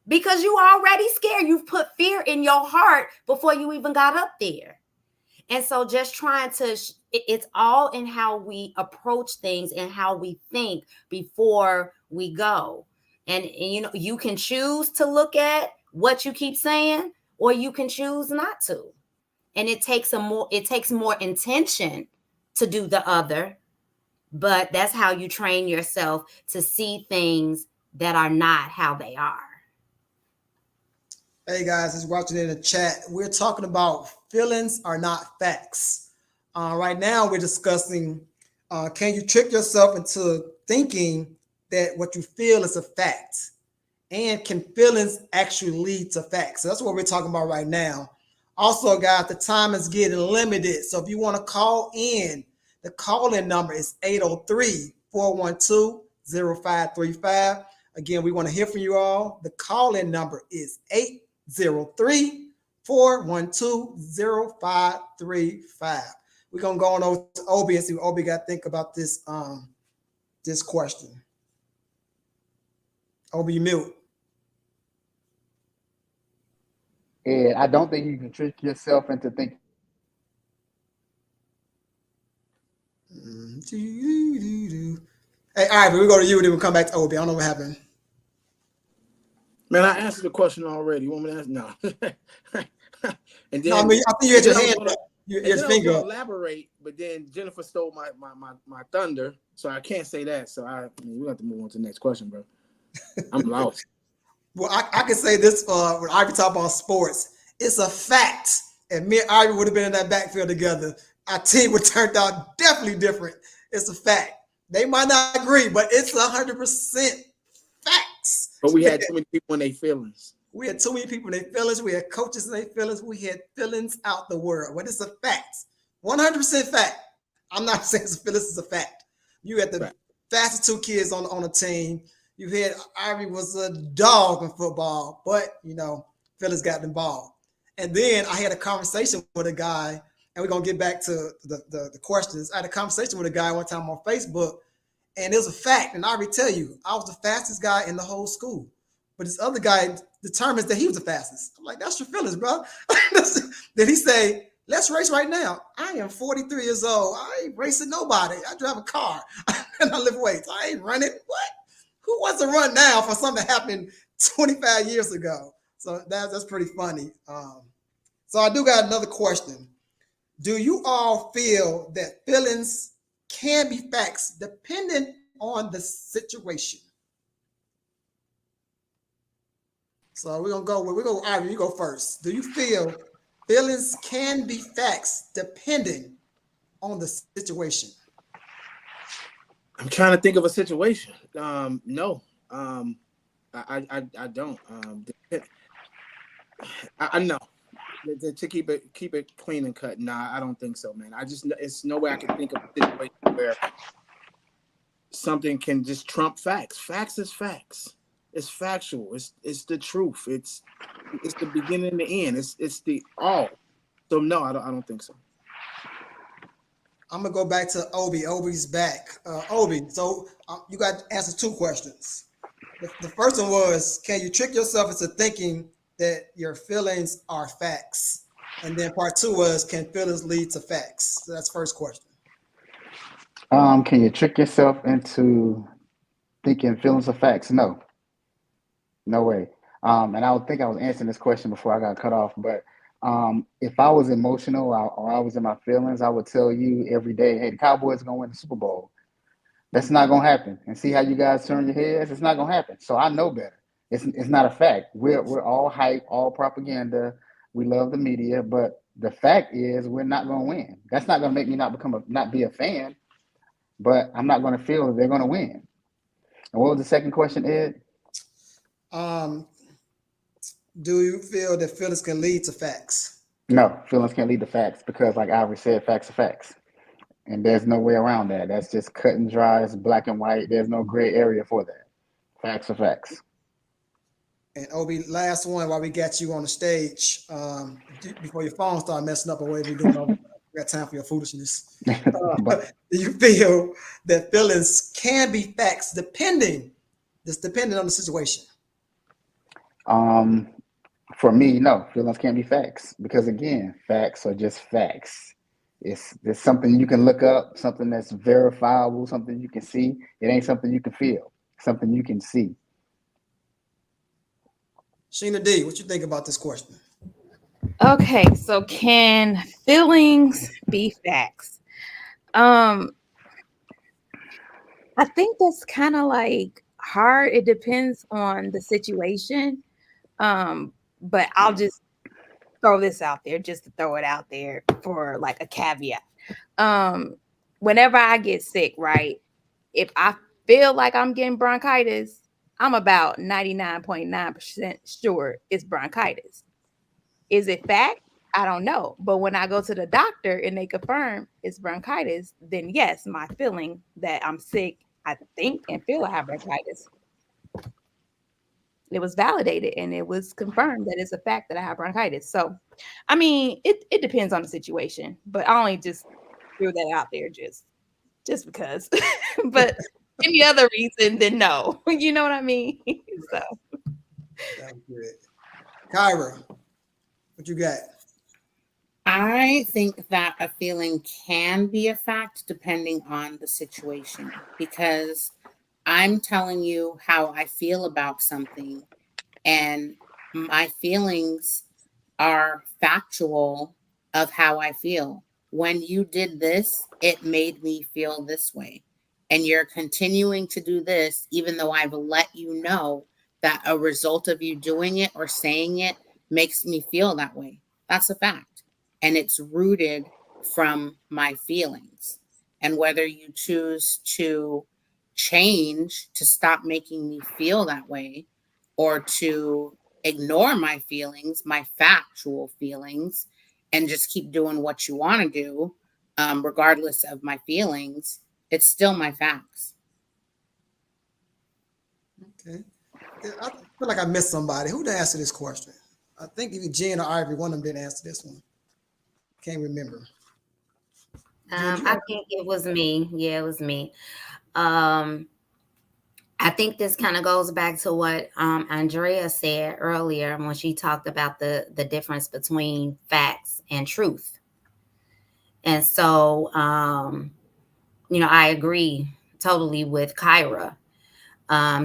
Because you already scared. You've put fear in your heart before you even got up there. And so just trying to, it's all in how we approach things and how we think before we go. And you can choose to look at what you keep saying, or you can choose not to. And it takes more intention to do the other, but that's how you train yourself to see things that are not how they are. Hey guys, it's watching in the chat. We're talking about feelings are not facts. Right now, we're discussing can you trick yourself into thinking that what you feel is a fact? And can feelings actually lead to facts? So that's what we're talking about right now. Also, guys, the time is getting limited. So if you want to call in, the call-in number is 803-412-0535. Again, we want to hear from you all. The call-in number is 803-412-0535. We're going to go on over to Obi and see what Obi got to think about this question. Obi, you mute. And I don't think you can trick yourself into thinking. Hey, all right, but we go to you, then we'll come back to Obi. I don't know what happened. Man, I answered the question already. You want me to answer? No. And then, no, I mean, I think you had your hand up. Your finger up. Elaborate, but then Jennifer stole my thunder, so I can't say that. So we have to move on to the next question, bro. I'm lost. Well, I can say this when Ivy talk about sports. It's a fact. And me and Ivy would have been in that backfield together. Our team would turn out definitely different. It's a fact. They might not agree, but it's 100% facts. But we had too many people in their feelings. We had too many people in their feelings. We had coaches in their feelings. We had feelings out the world. But it's a fact. 100% fact. I'm not saying it's a feeling. This is a fact. You had the fastest 2 kids on a team. You had Ivy was a dog in football, but Phyllis got involved. And then I had a conversation with a guy, and we're gonna get back to the questions. I had a conversation with a guy one time on Facebook, and it was a fact. And I already tell you, I was the fastest guy in the whole school. But this other guy determines that he was the fastest. I'm like, that's your feelings, bro. Then he say, let's race right now. I am 43 years old. I ain't racing nobody. I drive a car and I lift weights. I ain't running. What? Who wants to run now for something that happened 25 years ago? So that's pretty funny. So I do got another question. Do you all feel that feelings can be facts depending on the situation? So we're gonna Ivy, you go first. Do you feel feelings can be facts depending on the situation? I'm trying to think of a situation. No, I don't. I know to keep it clean and cut. Nah, I don't think so, man. It's no way I can think of a situation where something can just trump facts. Facts is facts. It's factual. It's the truth. It's the beginning and the end. It's the all. So no, I don't think so. I'm gonna go back to Obi. Obi's back. Obi, so you got to answer 2 questions. The first one was, can you trick yourself into thinking that your feelings are facts? And then part 2 was, can feelings lead to facts? So that's first question. Can you trick yourself into thinking feelings are facts? No, no way. And I would think I was answering this question before I got cut off, but if I was emotional or I was in my feelings, I would tell you every day, hey, the Cowboys are gonna win the Super Bowl. That's not gonna happen. And see how you guys turn your heads? It's not gonna happen. So I know better. It's not a fact. We're all hype, all propaganda. We love the media, but the fact is we're not gonna win. That's not gonna make me not be a fan, but I'm not gonna feel that they're gonna win. And what was the second question, Ed? Um, do you feel that feelings can lead to facts? No, feelings can't lead to facts because, like Ivory said, facts are facts. And there's no way around that. That's just cut and dry. It's black and white. There's no gray area for that. Facts are facts. And Obi, last one while we got you on the stage, before your phone start messing up or whatever you're doing, we got time for your foolishness. But Do you feel that feelings can be facts depending on the situation? For me, no, feelings can't be facts because again, facts are just facts. It's something you can look up, something that's verifiable, something you can see. It ain't something you can feel, something you can see. Sheena D, what you think about this question? Okay, so can feelings be facts? I think that's kind of like hard. It depends on the situation. But I'll just throw this out there just to throw it out there for like a caveat. Whenever I get sick, right? If I feel like I'm getting bronchitis, I'm about 99.9% sure it's bronchitis. Is it fact? I don't know. But when I go to the doctor and they confirm it's bronchitis, then yes, my feeling that I'm sick, I think and feel I have bronchitis. It was validated and it was confirmed that it's a fact that I have bronchitis. So, I mean, it depends on the situation, but I only just threw that out there just because. But any other reason, then no. You know what I mean? So That was good. Kyra, what you got? I think that a feeling can be a fact depending on the situation because I'm telling you how I feel about something, and my feelings are factual of how I feel. When you did this, it made me feel this way. And you're continuing to do this, even though I've let you know that a result of you doing it or saying it makes me feel that way. That's a fact. And it's rooted from my feelings. And whether you choose to change to stop making me feel that way or to ignore my feelings, my factual feelings, and just keep doing what you want to do, regardless of my feelings, it's still my facts. Okay. I feel like I missed somebody. Who did answer this question? I think either Jen or Ivory, one of them didn't answer this one. Can't remember. I think it was me. Yeah, it was me. I think this kind of goes back to what Andrea said earlier when she talked about the difference between facts and truth. And so, I agree totally with Kyra.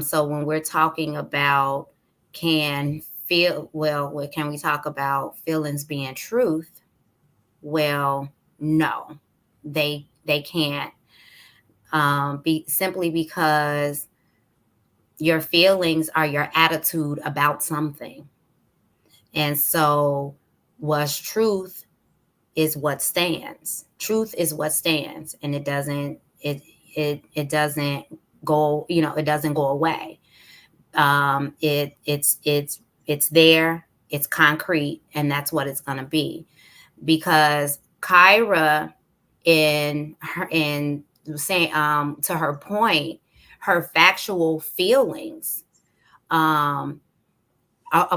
So when we're talking about can we talk about feelings being truth? Well, no, they can't be simply because your feelings are your attitude about something. And so what's truth is what stands. Truth is what stands, and it doesn't go, it doesn't go away. It's there, it's concrete, and that's what it's going to be. Because Kyra, in saying to her point, her factual feelings, of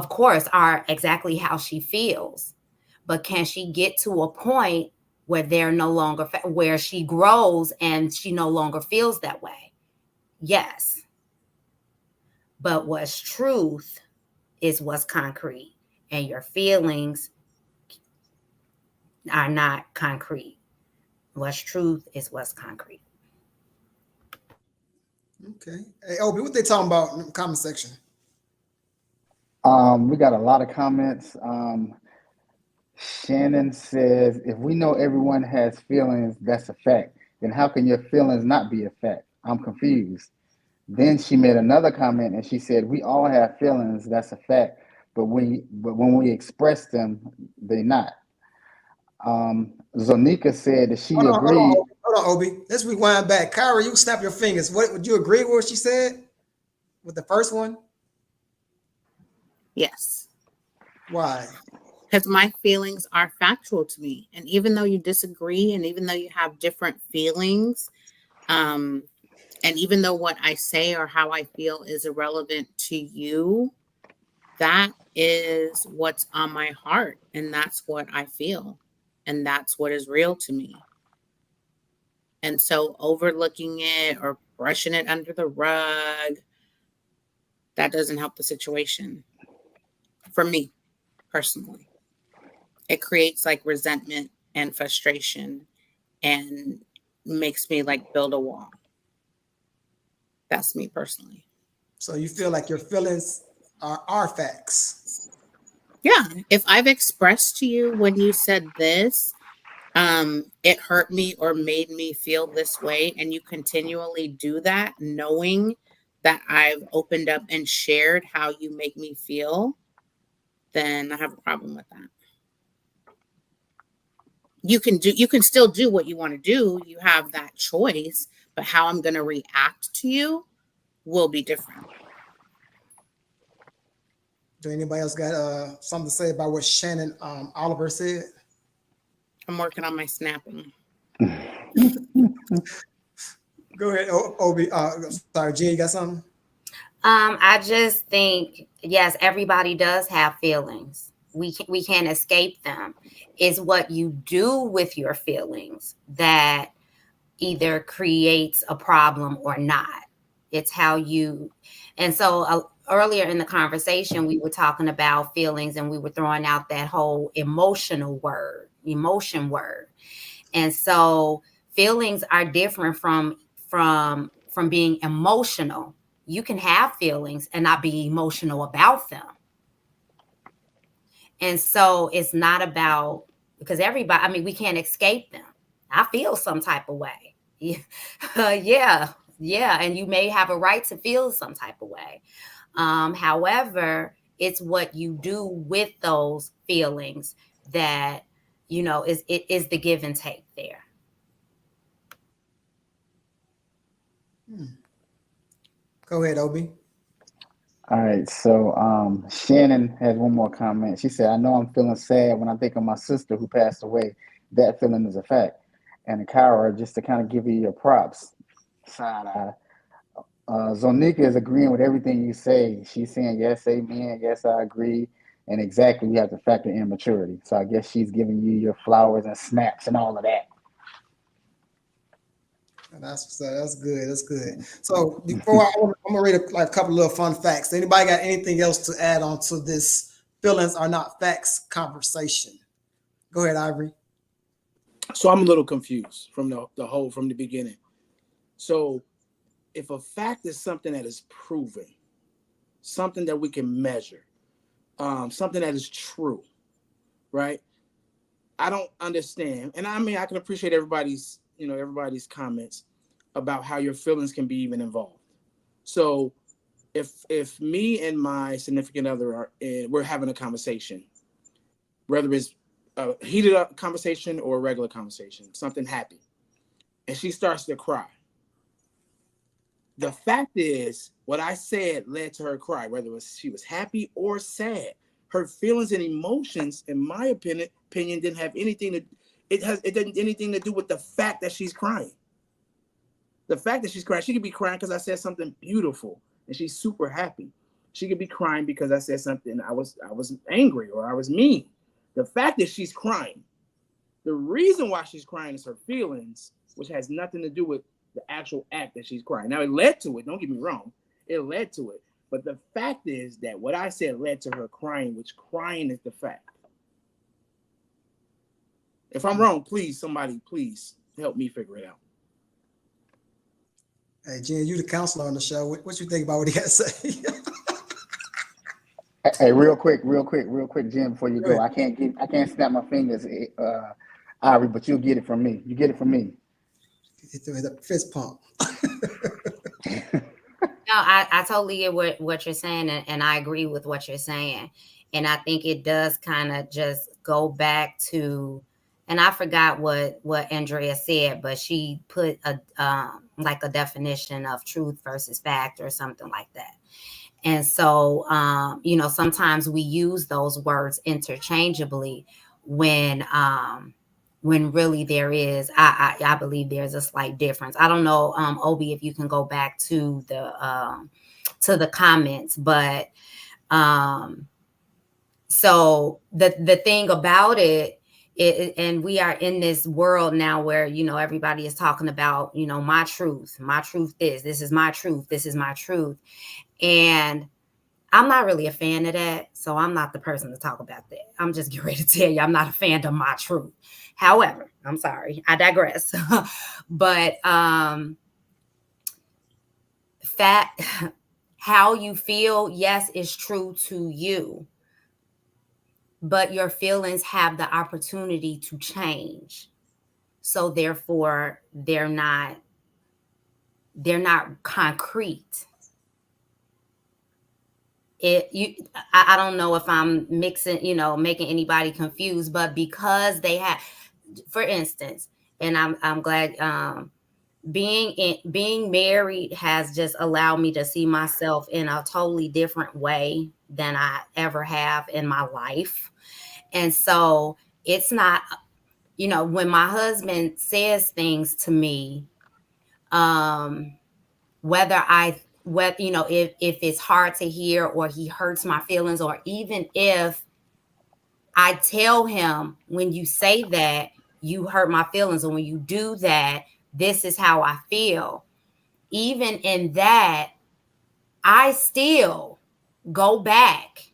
course, are exactly how she feels. But can she get to a point where they're no longer, where she grows and she no longer feels that way? Yes. But what's truth is what's concrete, and your feelings are not concrete. What's truth is what's concrete. Okay. Hey, Obi, what they talking about in the comment section? We got a lot of comments. Shannon says, if we know everyone has feelings, that's a fact. Then how can your feelings not be a fact? I'm confused. Then she made another comment and she said, we all have feelings, that's a fact. But when we express them, they not. Zonika said that she agreed. Hold on, Obi. Let's rewind back. Kyra, you snap your fingers. What would you agree with what she said with the first one? Yes. Why? Because my feelings are factual to me. And even though you disagree, and even though you have different feelings, and even though what I say or how I feel is irrelevant to you, that is what's on my heart. And that's what I feel. And that's what is real to me. And so overlooking it or brushing it under the rug, that doesn't help the situation. For me, personally. It creates like resentment and frustration and makes me like build a wall. That's me personally. So you feel like your feelings are facts. Yeah. If I've expressed to you when you said this, it hurt me or made me feel this way, and you continually do that, knowing that I've opened up and shared how you make me feel, then I have a problem with that. You can still do what you want to do. You have that choice, but how I'm going to react to you will be different. Do anybody else got something to say about what Shannon Oliver said? I'm working on my snapping. Go ahead, Obi. Sorry, Jen, you got something? I just think, yes, everybody does have feelings. We can't escape them. It's what you do with your feelings that either creates a problem or not. It's how you, and so earlier in the conversation, we were talking about feelings and we were throwing out that whole emotion word. And so feelings are different from being emotional. You can have feelings and not be emotional about them. And so it's not about, because everybody, I mean, we can't escape them. I feel some type of way. Yeah. And you may have a right to feel some type of way. However, it's what you do with those feelings that, it is the give and take there. Go ahead, Obi. All right, so Shannon has one more comment. She said, I know I'm feeling sad when I think of my sister who passed away. That feeling is a fact. And Kyra, just to kind of give you your props, side eye. Zonika is agreeing with everything you say. She's saying, yes, amen, yes, I agree. And exactly, we have to factor in maturity. So I guess she's giving you your flowers and snaps and all of that. That's good. That's good. So before I'm gonna read a couple of little fun facts. Anybody got anything else to add on to this feelings are not facts conversation? Go ahead, Ivory. So I'm a little confused from the beginning. So if a fact is something that is proven, something that we can measure, something that is true, right? I don't understand. And I mean, I can appreciate everybody's comments about how your feelings can be even involved. So if me and my significant other we're having a conversation, whether it's a heated up conversation or a regular conversation, something happy, and she starts to cry. The fact is, what I said led to her cry, whether she was happy or sad. Her feelings and emotions, in my opinion, didn't have anything to. It didn't anything to do with the fact that she's crying. The fact that she's crying, she could be crying because I said something beautiful, and she's super happy. She could be crying because I said something I was angry or I was mean. The fact that she's crying, the reason why she's crying is her feelings, which has nothing to do with the actual act that she's crying. Now, it led to it. Don't get me wrong. It led to it. But the fact is that what I said led to her crying, which crying is the fact. If I'm wrong, please, somebody, please help me figure it out. Hey, Jen, you the counselor on the show. What you think about what he got to say? Hey, real quick, Jim, before you Go go, ahead. I can't snap my fingers, Ari, but you'll get it from me. You get it from me. It's a fist pump. No, I totally get what you're saying, and I agree with what you're saying. And I think it does kind of just go back to, and I forgot what Andrea said, but she put a like a definition of truth versus fact or something like that. And so, you know, sometimes we use those words interchangeably when really there is, I believe there's a slight difference. I don't know, Obi, if you can go back to the comments, but so the thing about it, and we are in this world now where, you know, everybody is talking about, you know, my truth is, this is my truth, this is my truth. And I'm not really a fan of that. So I'm not the person to talk about that. I'm just getting ready to tell you, I'm not a fan of my truth. However, I'm sorry, I digress. But how you feel, yes, is true to you. But your feelings have the opportunity to change. So therefore, they're not concrete. I don't know if I'm mixing, you know, making anybody confused, but because they have, for instance, and I'm glad being married has just allowed me to see myself in a totally different way than I ever have in my life. And so it's not, you know, when my husband says things to me, whether you know, if it's hard to hear or he hurts my feelings, or even if I tell him, when you say that, you hurt my feelings, or when you do that, this is how I feel. Even in that, I still go back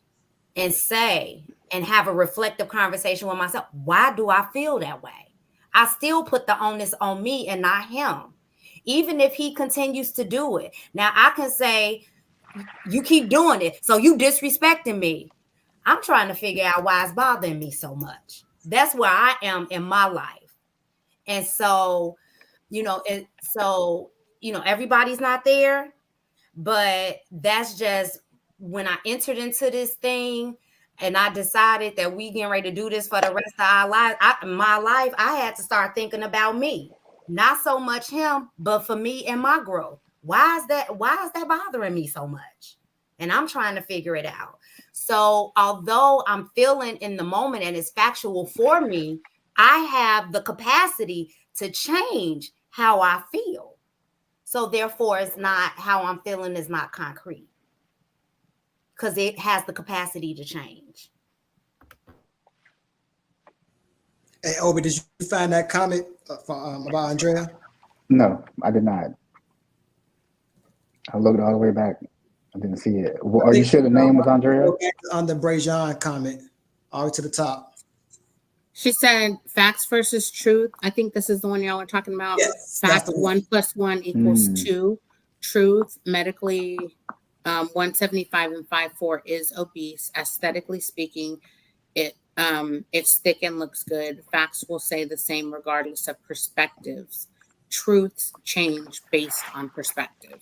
and say, and have a reflective conversation with myself. Why do I feel that way? I still put the onus on me and not him, even if he continues to do it. Now I can say, you keep doing it, so you disrespecting me. I'm trying to figure out why it's bothering me so much. That's where I am in my life. And so, you know, everybody's not there, but that's just when I entered into this thing and I decided that we getting ready to do this for the rest of our lives. My life, I had to start thinking about me, not so much him, but for me and my growth. Why is that bothering me so much? And I'm trying to figure it out. So although I'm feeling in the moment and it's factual for me, I have the capacity to change how I feel. So therefore, it's not, how I'm feeling is not concrete, because it has the capacity to change. Hey, Obi, did you find that comment about Andrea? No, I did not. I looked all the way back. I didn't see it. Are you sure the name was Andrea? On the Brajan comment, all the way to the top. She said facts versus truth. I think this is the one y'all are talking about. Yes, Fact 1 + 1 = 2. Truth, medically, 175 and 5'4" is obese. Aesthetically speaking, it's thick and looks good. Facts will say the same regardless of perspectives. Truths change based on perspective.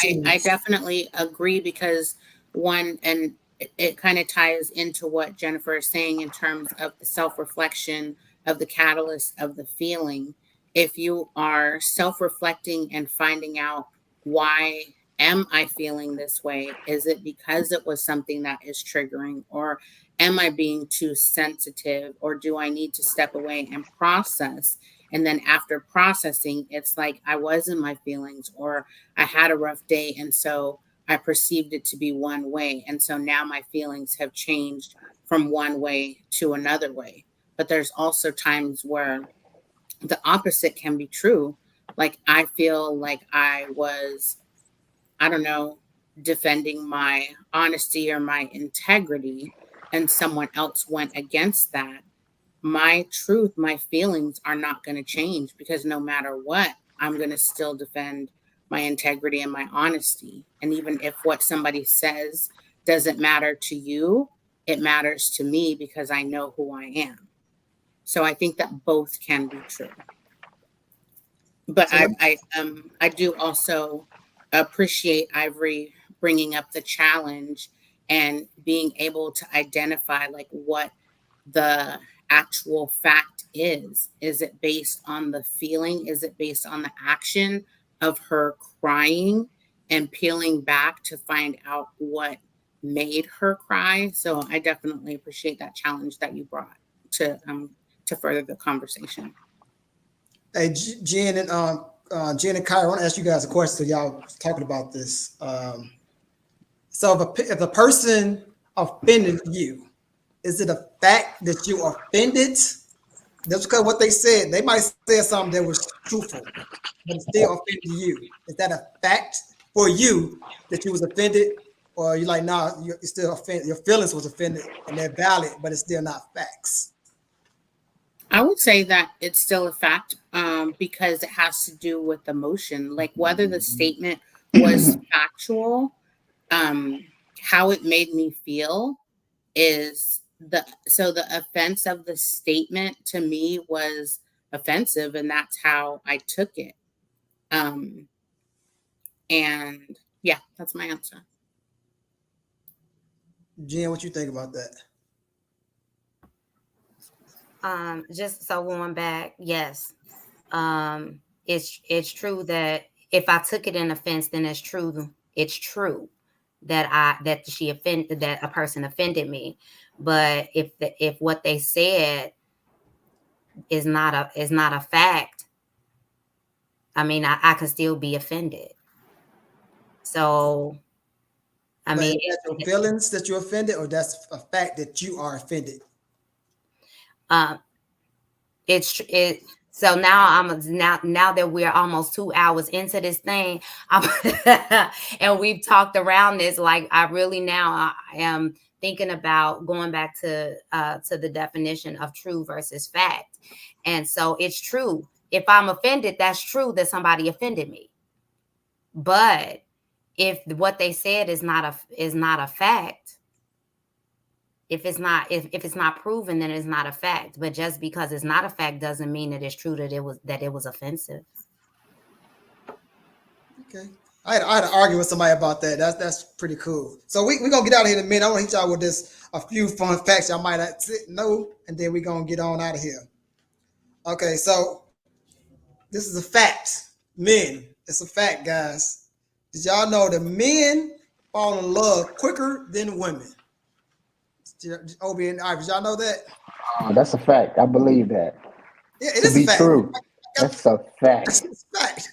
And I definitely agree, because one, and it kind of ties into what Jennifer is saying in terms of the self-reflection of the catalyst of the feeling. If you are self-reflecting and finding out, why am I feeling this way? Is it because it was something that is triggering, or am I being too sensitive, or do I need to step away and process? And then after processing, it's like I was in my feelings, or I had a rough day, and so I perceived it to be one way. And so now my feelings have changed from one way to another way. But there's also times where the opposite can be true. Like I feel like I was, I don't know, defending my honesty or my integrity, and someone else went against that, my truth, my feelings are not going to change, because no matter what, I'm going to still defend my integrity and my honesty. And even if what somebody says doesn't matter to you, it matters to me because I know who I am. So I think that both can be true. But So I do also appreciate Ivory bringing up the challenge and being able to identify like what the actual fact is. Is it based on the feeling? Is it based on the action of her crying and peeling back to find out what made her cry? So I definitely appreciate that challenge that you brought to further the conversation. Hey, Jen and Kyra, I want to ask you guys a question. So y'all talking about this. So if a person offended you, is it a fact that you offended? That's because what they said, they might say something that was truthful, but it still offended you. Is that a fact for you that you was offended, or you like, nah, you're still offended? Your feelings was offended, and they're valid, but it's still not facts. I would say that it's still a fact, because it has to do with emotion, like whether the statement was factual, how it made me feel is the offense of the statement to me was offensive, and that's how I took it. And yeah, that's my answer. Jen, what you think about that? Just so going back, yes. It's true that if I took it in offense, then it's true that a person offended me. But if what they said is not a fact, I mean, I could still be offended. So I mean, is that your feelings that you're offended, or that's a fact that you are offended? So now now that we're almost 2 hours into this thing, and we've talked around this, like I really now I am thinking about going back to the definition of true versus fact. And so it's true. If I'm offended, that's true that somebody offended me. But if what they said is not a fact, if it's not proven, then it's not a fact. But just because it's not a fact doesn't mean that it's true that it was offensive. Okay. I had to argue with somebody about that. That's pretty cool. So we're gonna get out of here in a minute. I want to hit y'all with a few fun facts y'all might not know, and then we're gonna get on out of here. Okay, so this is a fact. Men, it's a fact, guys. Did y'all know that men fall in love quicker than women? Obi and Ivy, did y'all know that? That's a fact. I believe that. Yeah, it to is be a fact. true. That's a fact. It's a fact.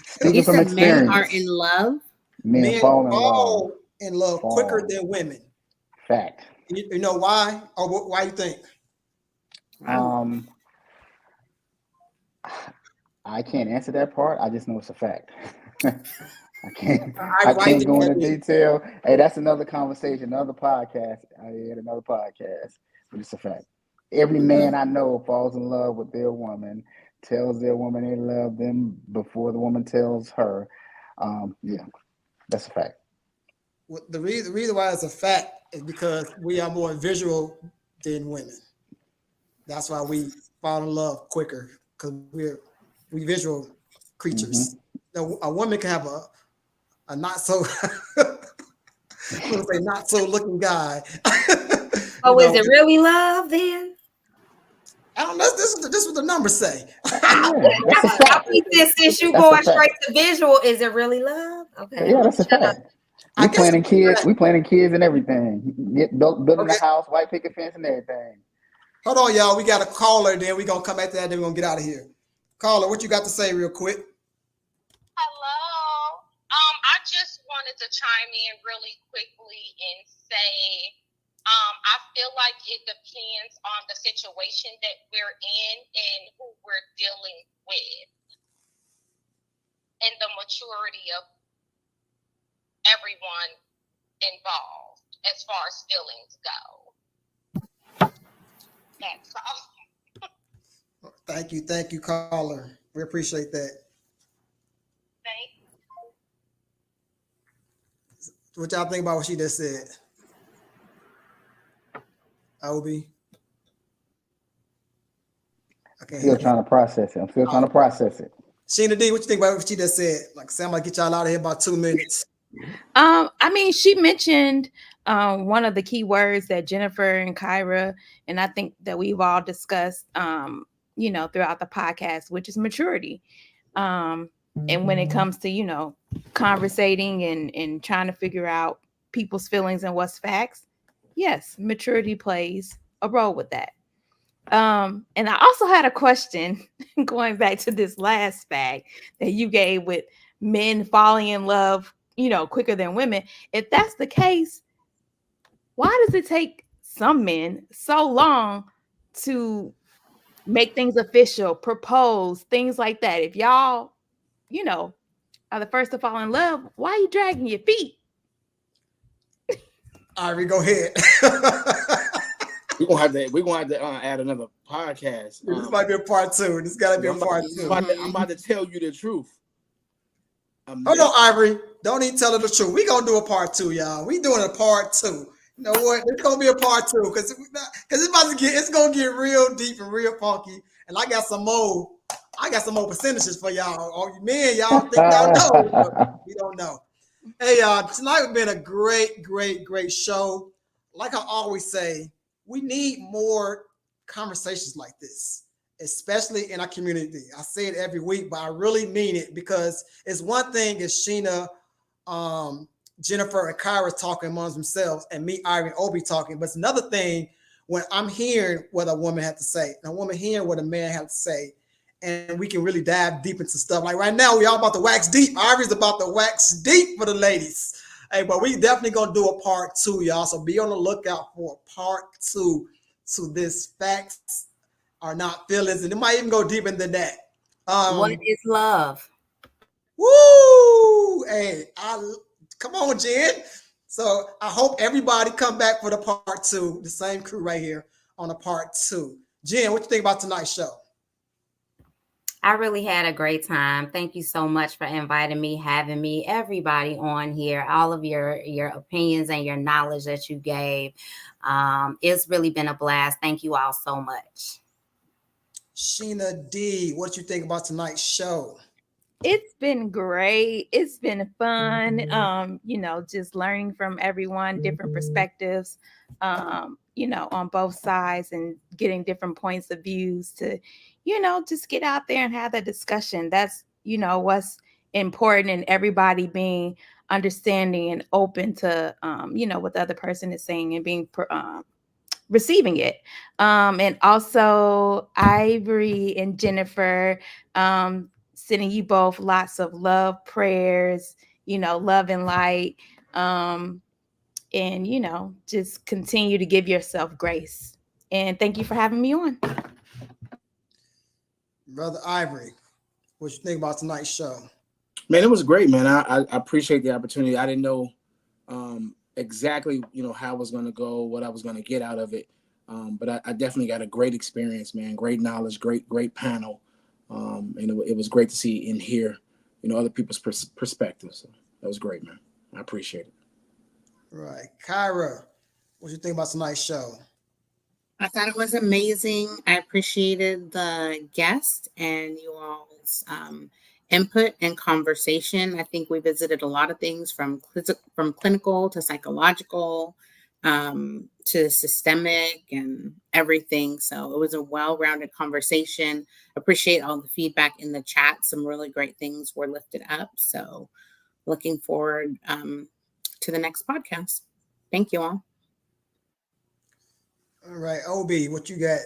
Speaking from said men experience, are in love. men fall in love quicker than women. Fact. You know why? Or why you think? I can't answer that part. I just know it's a fact. I can't go into detail. Hey, that's another conversation, another podcast. I had another podcast, but it's a fact. Every man I know falls in love with their woman, tells their woman they love them before the woman tells her. Yeah, that's a fact. Well, the reason why it's a fact is because we are more visual than women. That's why we fall in love quicker, because we visual creatures. Now, a woman can have a not so I'm gonna say not so looking guy. Oh, is it really love then? I don't know. This is what the numbers say. I think since you going straight to visual, is it really love? Okay. Yeah, that's a fact. We planning kids and everything. Building a house, white picket fence and everything. Hold on, y'all. We got a caller. Then we're gonna come back to that. Then we're gonna get out of here. Caller, what you got to say, real quick? Hello. I just wanted to chime in really quickly and say, I feel like it depends on the situation that we're in and who we're dealing with, and the maturity of everyone involved as far as feelings go. That's all. Thank you, caller. We appreciate that. Thank What y'all think about what she just said? Obi? Okay. Still trying to process it. I'm still trying to process it. Sheena D, what you think about what she just said? Like, Sam, I'm gonna get y'all out of here in about 2 minutes. I mean, she mentioned one of the key words that Jennifer and Kyra, and I think that we've all discussed, throughout the podcast, which is maturity. And when it comes to, conversating and trying to figure out people's feelings and what's facts, yes, maturity plays a role with that. And I also had a question going back to this last fact that you gave with men falling in love, quicker than women. If that's the case, why does it take some men so long to make things official, propose, things like that? If y'all, are the first to fall in love, why are you dragging your feet? Ivory, go ahead. We're gonna have to add another podcast. This might be a part 2. This gotta be a part 2. I'm about to tell you the truth. Hold on, Ivory. Don't even tell her the truth. We gonna do a part 2, y'all. We doing a part 2. You know what? It's gonna be a part 2 because it's gonna get real deep and real funky. And I got some more percentages for y'all. All you men, y'all think y'all know, but we don't know. Hey, tonight has been a great show. Like I always say, we need more conversations like this, especially in our community. I say it every week, but I really mean it because it's one thing is Sheena, Jennifer, and Kyra talking amongst themselves, and me, Ivory, and Obi talking. But it's another thing when I'm hearing what a woman had to say, and a woman hearing what a man had to say, and we can really dive deep into stuff. Like right now, we all about to wax deep. Ivory's about to wax deep for the ladies. Hey, but we definitely gonna do a part 2, y'all. So be on the lookout for a part 2 to this facts are not feelings, and it might even go deep into that. What is love? Woo! Hey, come on, Jen. So I hope everybody come back for the part 2. The same crew right here on the part 2. Jen, what you think about tonight's show? I really had a great time. Thank you so much for inviting me, having me, everybody on here, all of your opinions and your knowledge that you gave. It's really been a blast. Thank you all so much. Sheena D, what you think about tonight's show? It's been great. It's been fun. Just learning from everyone, different perspectives, on both sides and getting different points of views to, just get out there and have that discussion. That's, what's important, and everybody being understanding and open to, what the other person is saying and being receiving it. And also Ivory and Jennifer, sending you both lots of love, prayers, love and light. And, just continue to give yourself grace. And thank you for having me on. Brother Ivory, what you think about tonight's show? Man, it was great, man. I appreciate the opportunity. I didn't know exactly, how it was going to go, what I was going to get out of it. But I definitely got a great experience, man. Great knowledge, great panel. And it was great to see and hear, other people's perspectives. So that was great, man. I appreciate it. Right. Kyra, what you think about tonight's show? I thought it was amazing. I appreciated the guest and you all's input and conversation. I think we visited a lot of things from clinical to psychological to systemic and everything. So it was a well-rounded conversation. Appreciate all the feedback in the chat. Some really great things were lifted up. So looking forward to the next podcast. Thank you all. All right, Obi, what you got?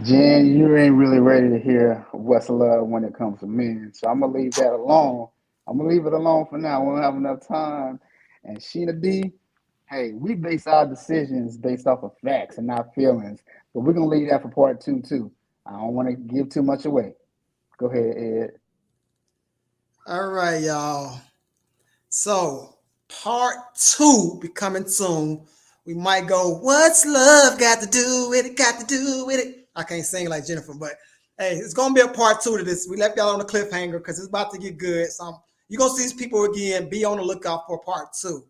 Jen, you ain't really ready to hear what's love when it comes to men. So I'm going to leave that alone. I'm going to leave it alone for now. We don't have enough time. And Sheena D, hey, we base our decisions based off of facts and not feelings. But we're going to leave that for part 2, too. I don't want to give too much away. Go ahead, Ed. All right, y'all. So part 2 be coming soon. We might go, what's love got to do with it? Got to do with it. I can't sing like Jennifer, but hey, it's gonna be a part 2 to this. We left y'all on a cliffhanger because it's about to get good. So you're gonna see these people again. Be on the lookout for part 2.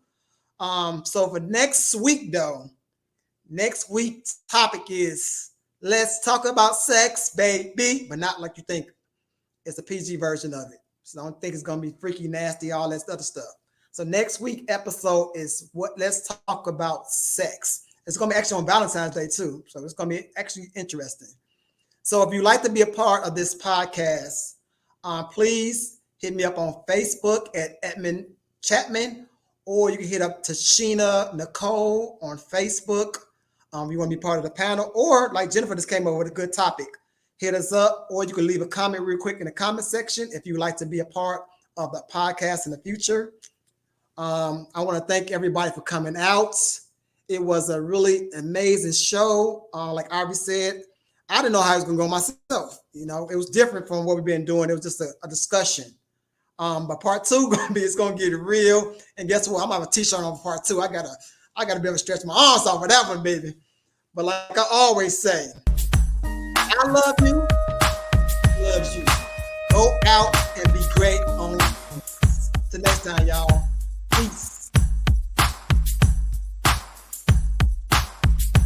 So for next week, though, next week's topic is let's talk about sex, baby, but not like you think. It's a PG version of it. So I don't think it's gonna be freaky, nasty, all that other stuff. So next week episode is let's talk about sex. It's gonna be actually on Valentine's Day too. So it's gonna be actually interesting. So if you'd like to be a part of this podcast, please hit me up on Facebook at Edmund Chapman, or you can hit up Tashina Nicole on Facebook. You want to be part of the panel, or like Jennifer just came up with a good topic. Hit us up, or you can leave a comment real quick in the comment section if you'd like to be a part of the podcast in the future. I want to thank everybody for coming out. It was a really amazing show. Like Ivy said, I didn't know how it was going to go myself. You know, it was different from what we've been doing. It was just a discussion. But part 2 it's going to get real. And guess what? I'm gonna have a t-shirt on for part 2. I gotta be able to stretch my arms off for that one, baby. But like I always say, I love you. Loves you. Go out and be great on. Till next time, y'all.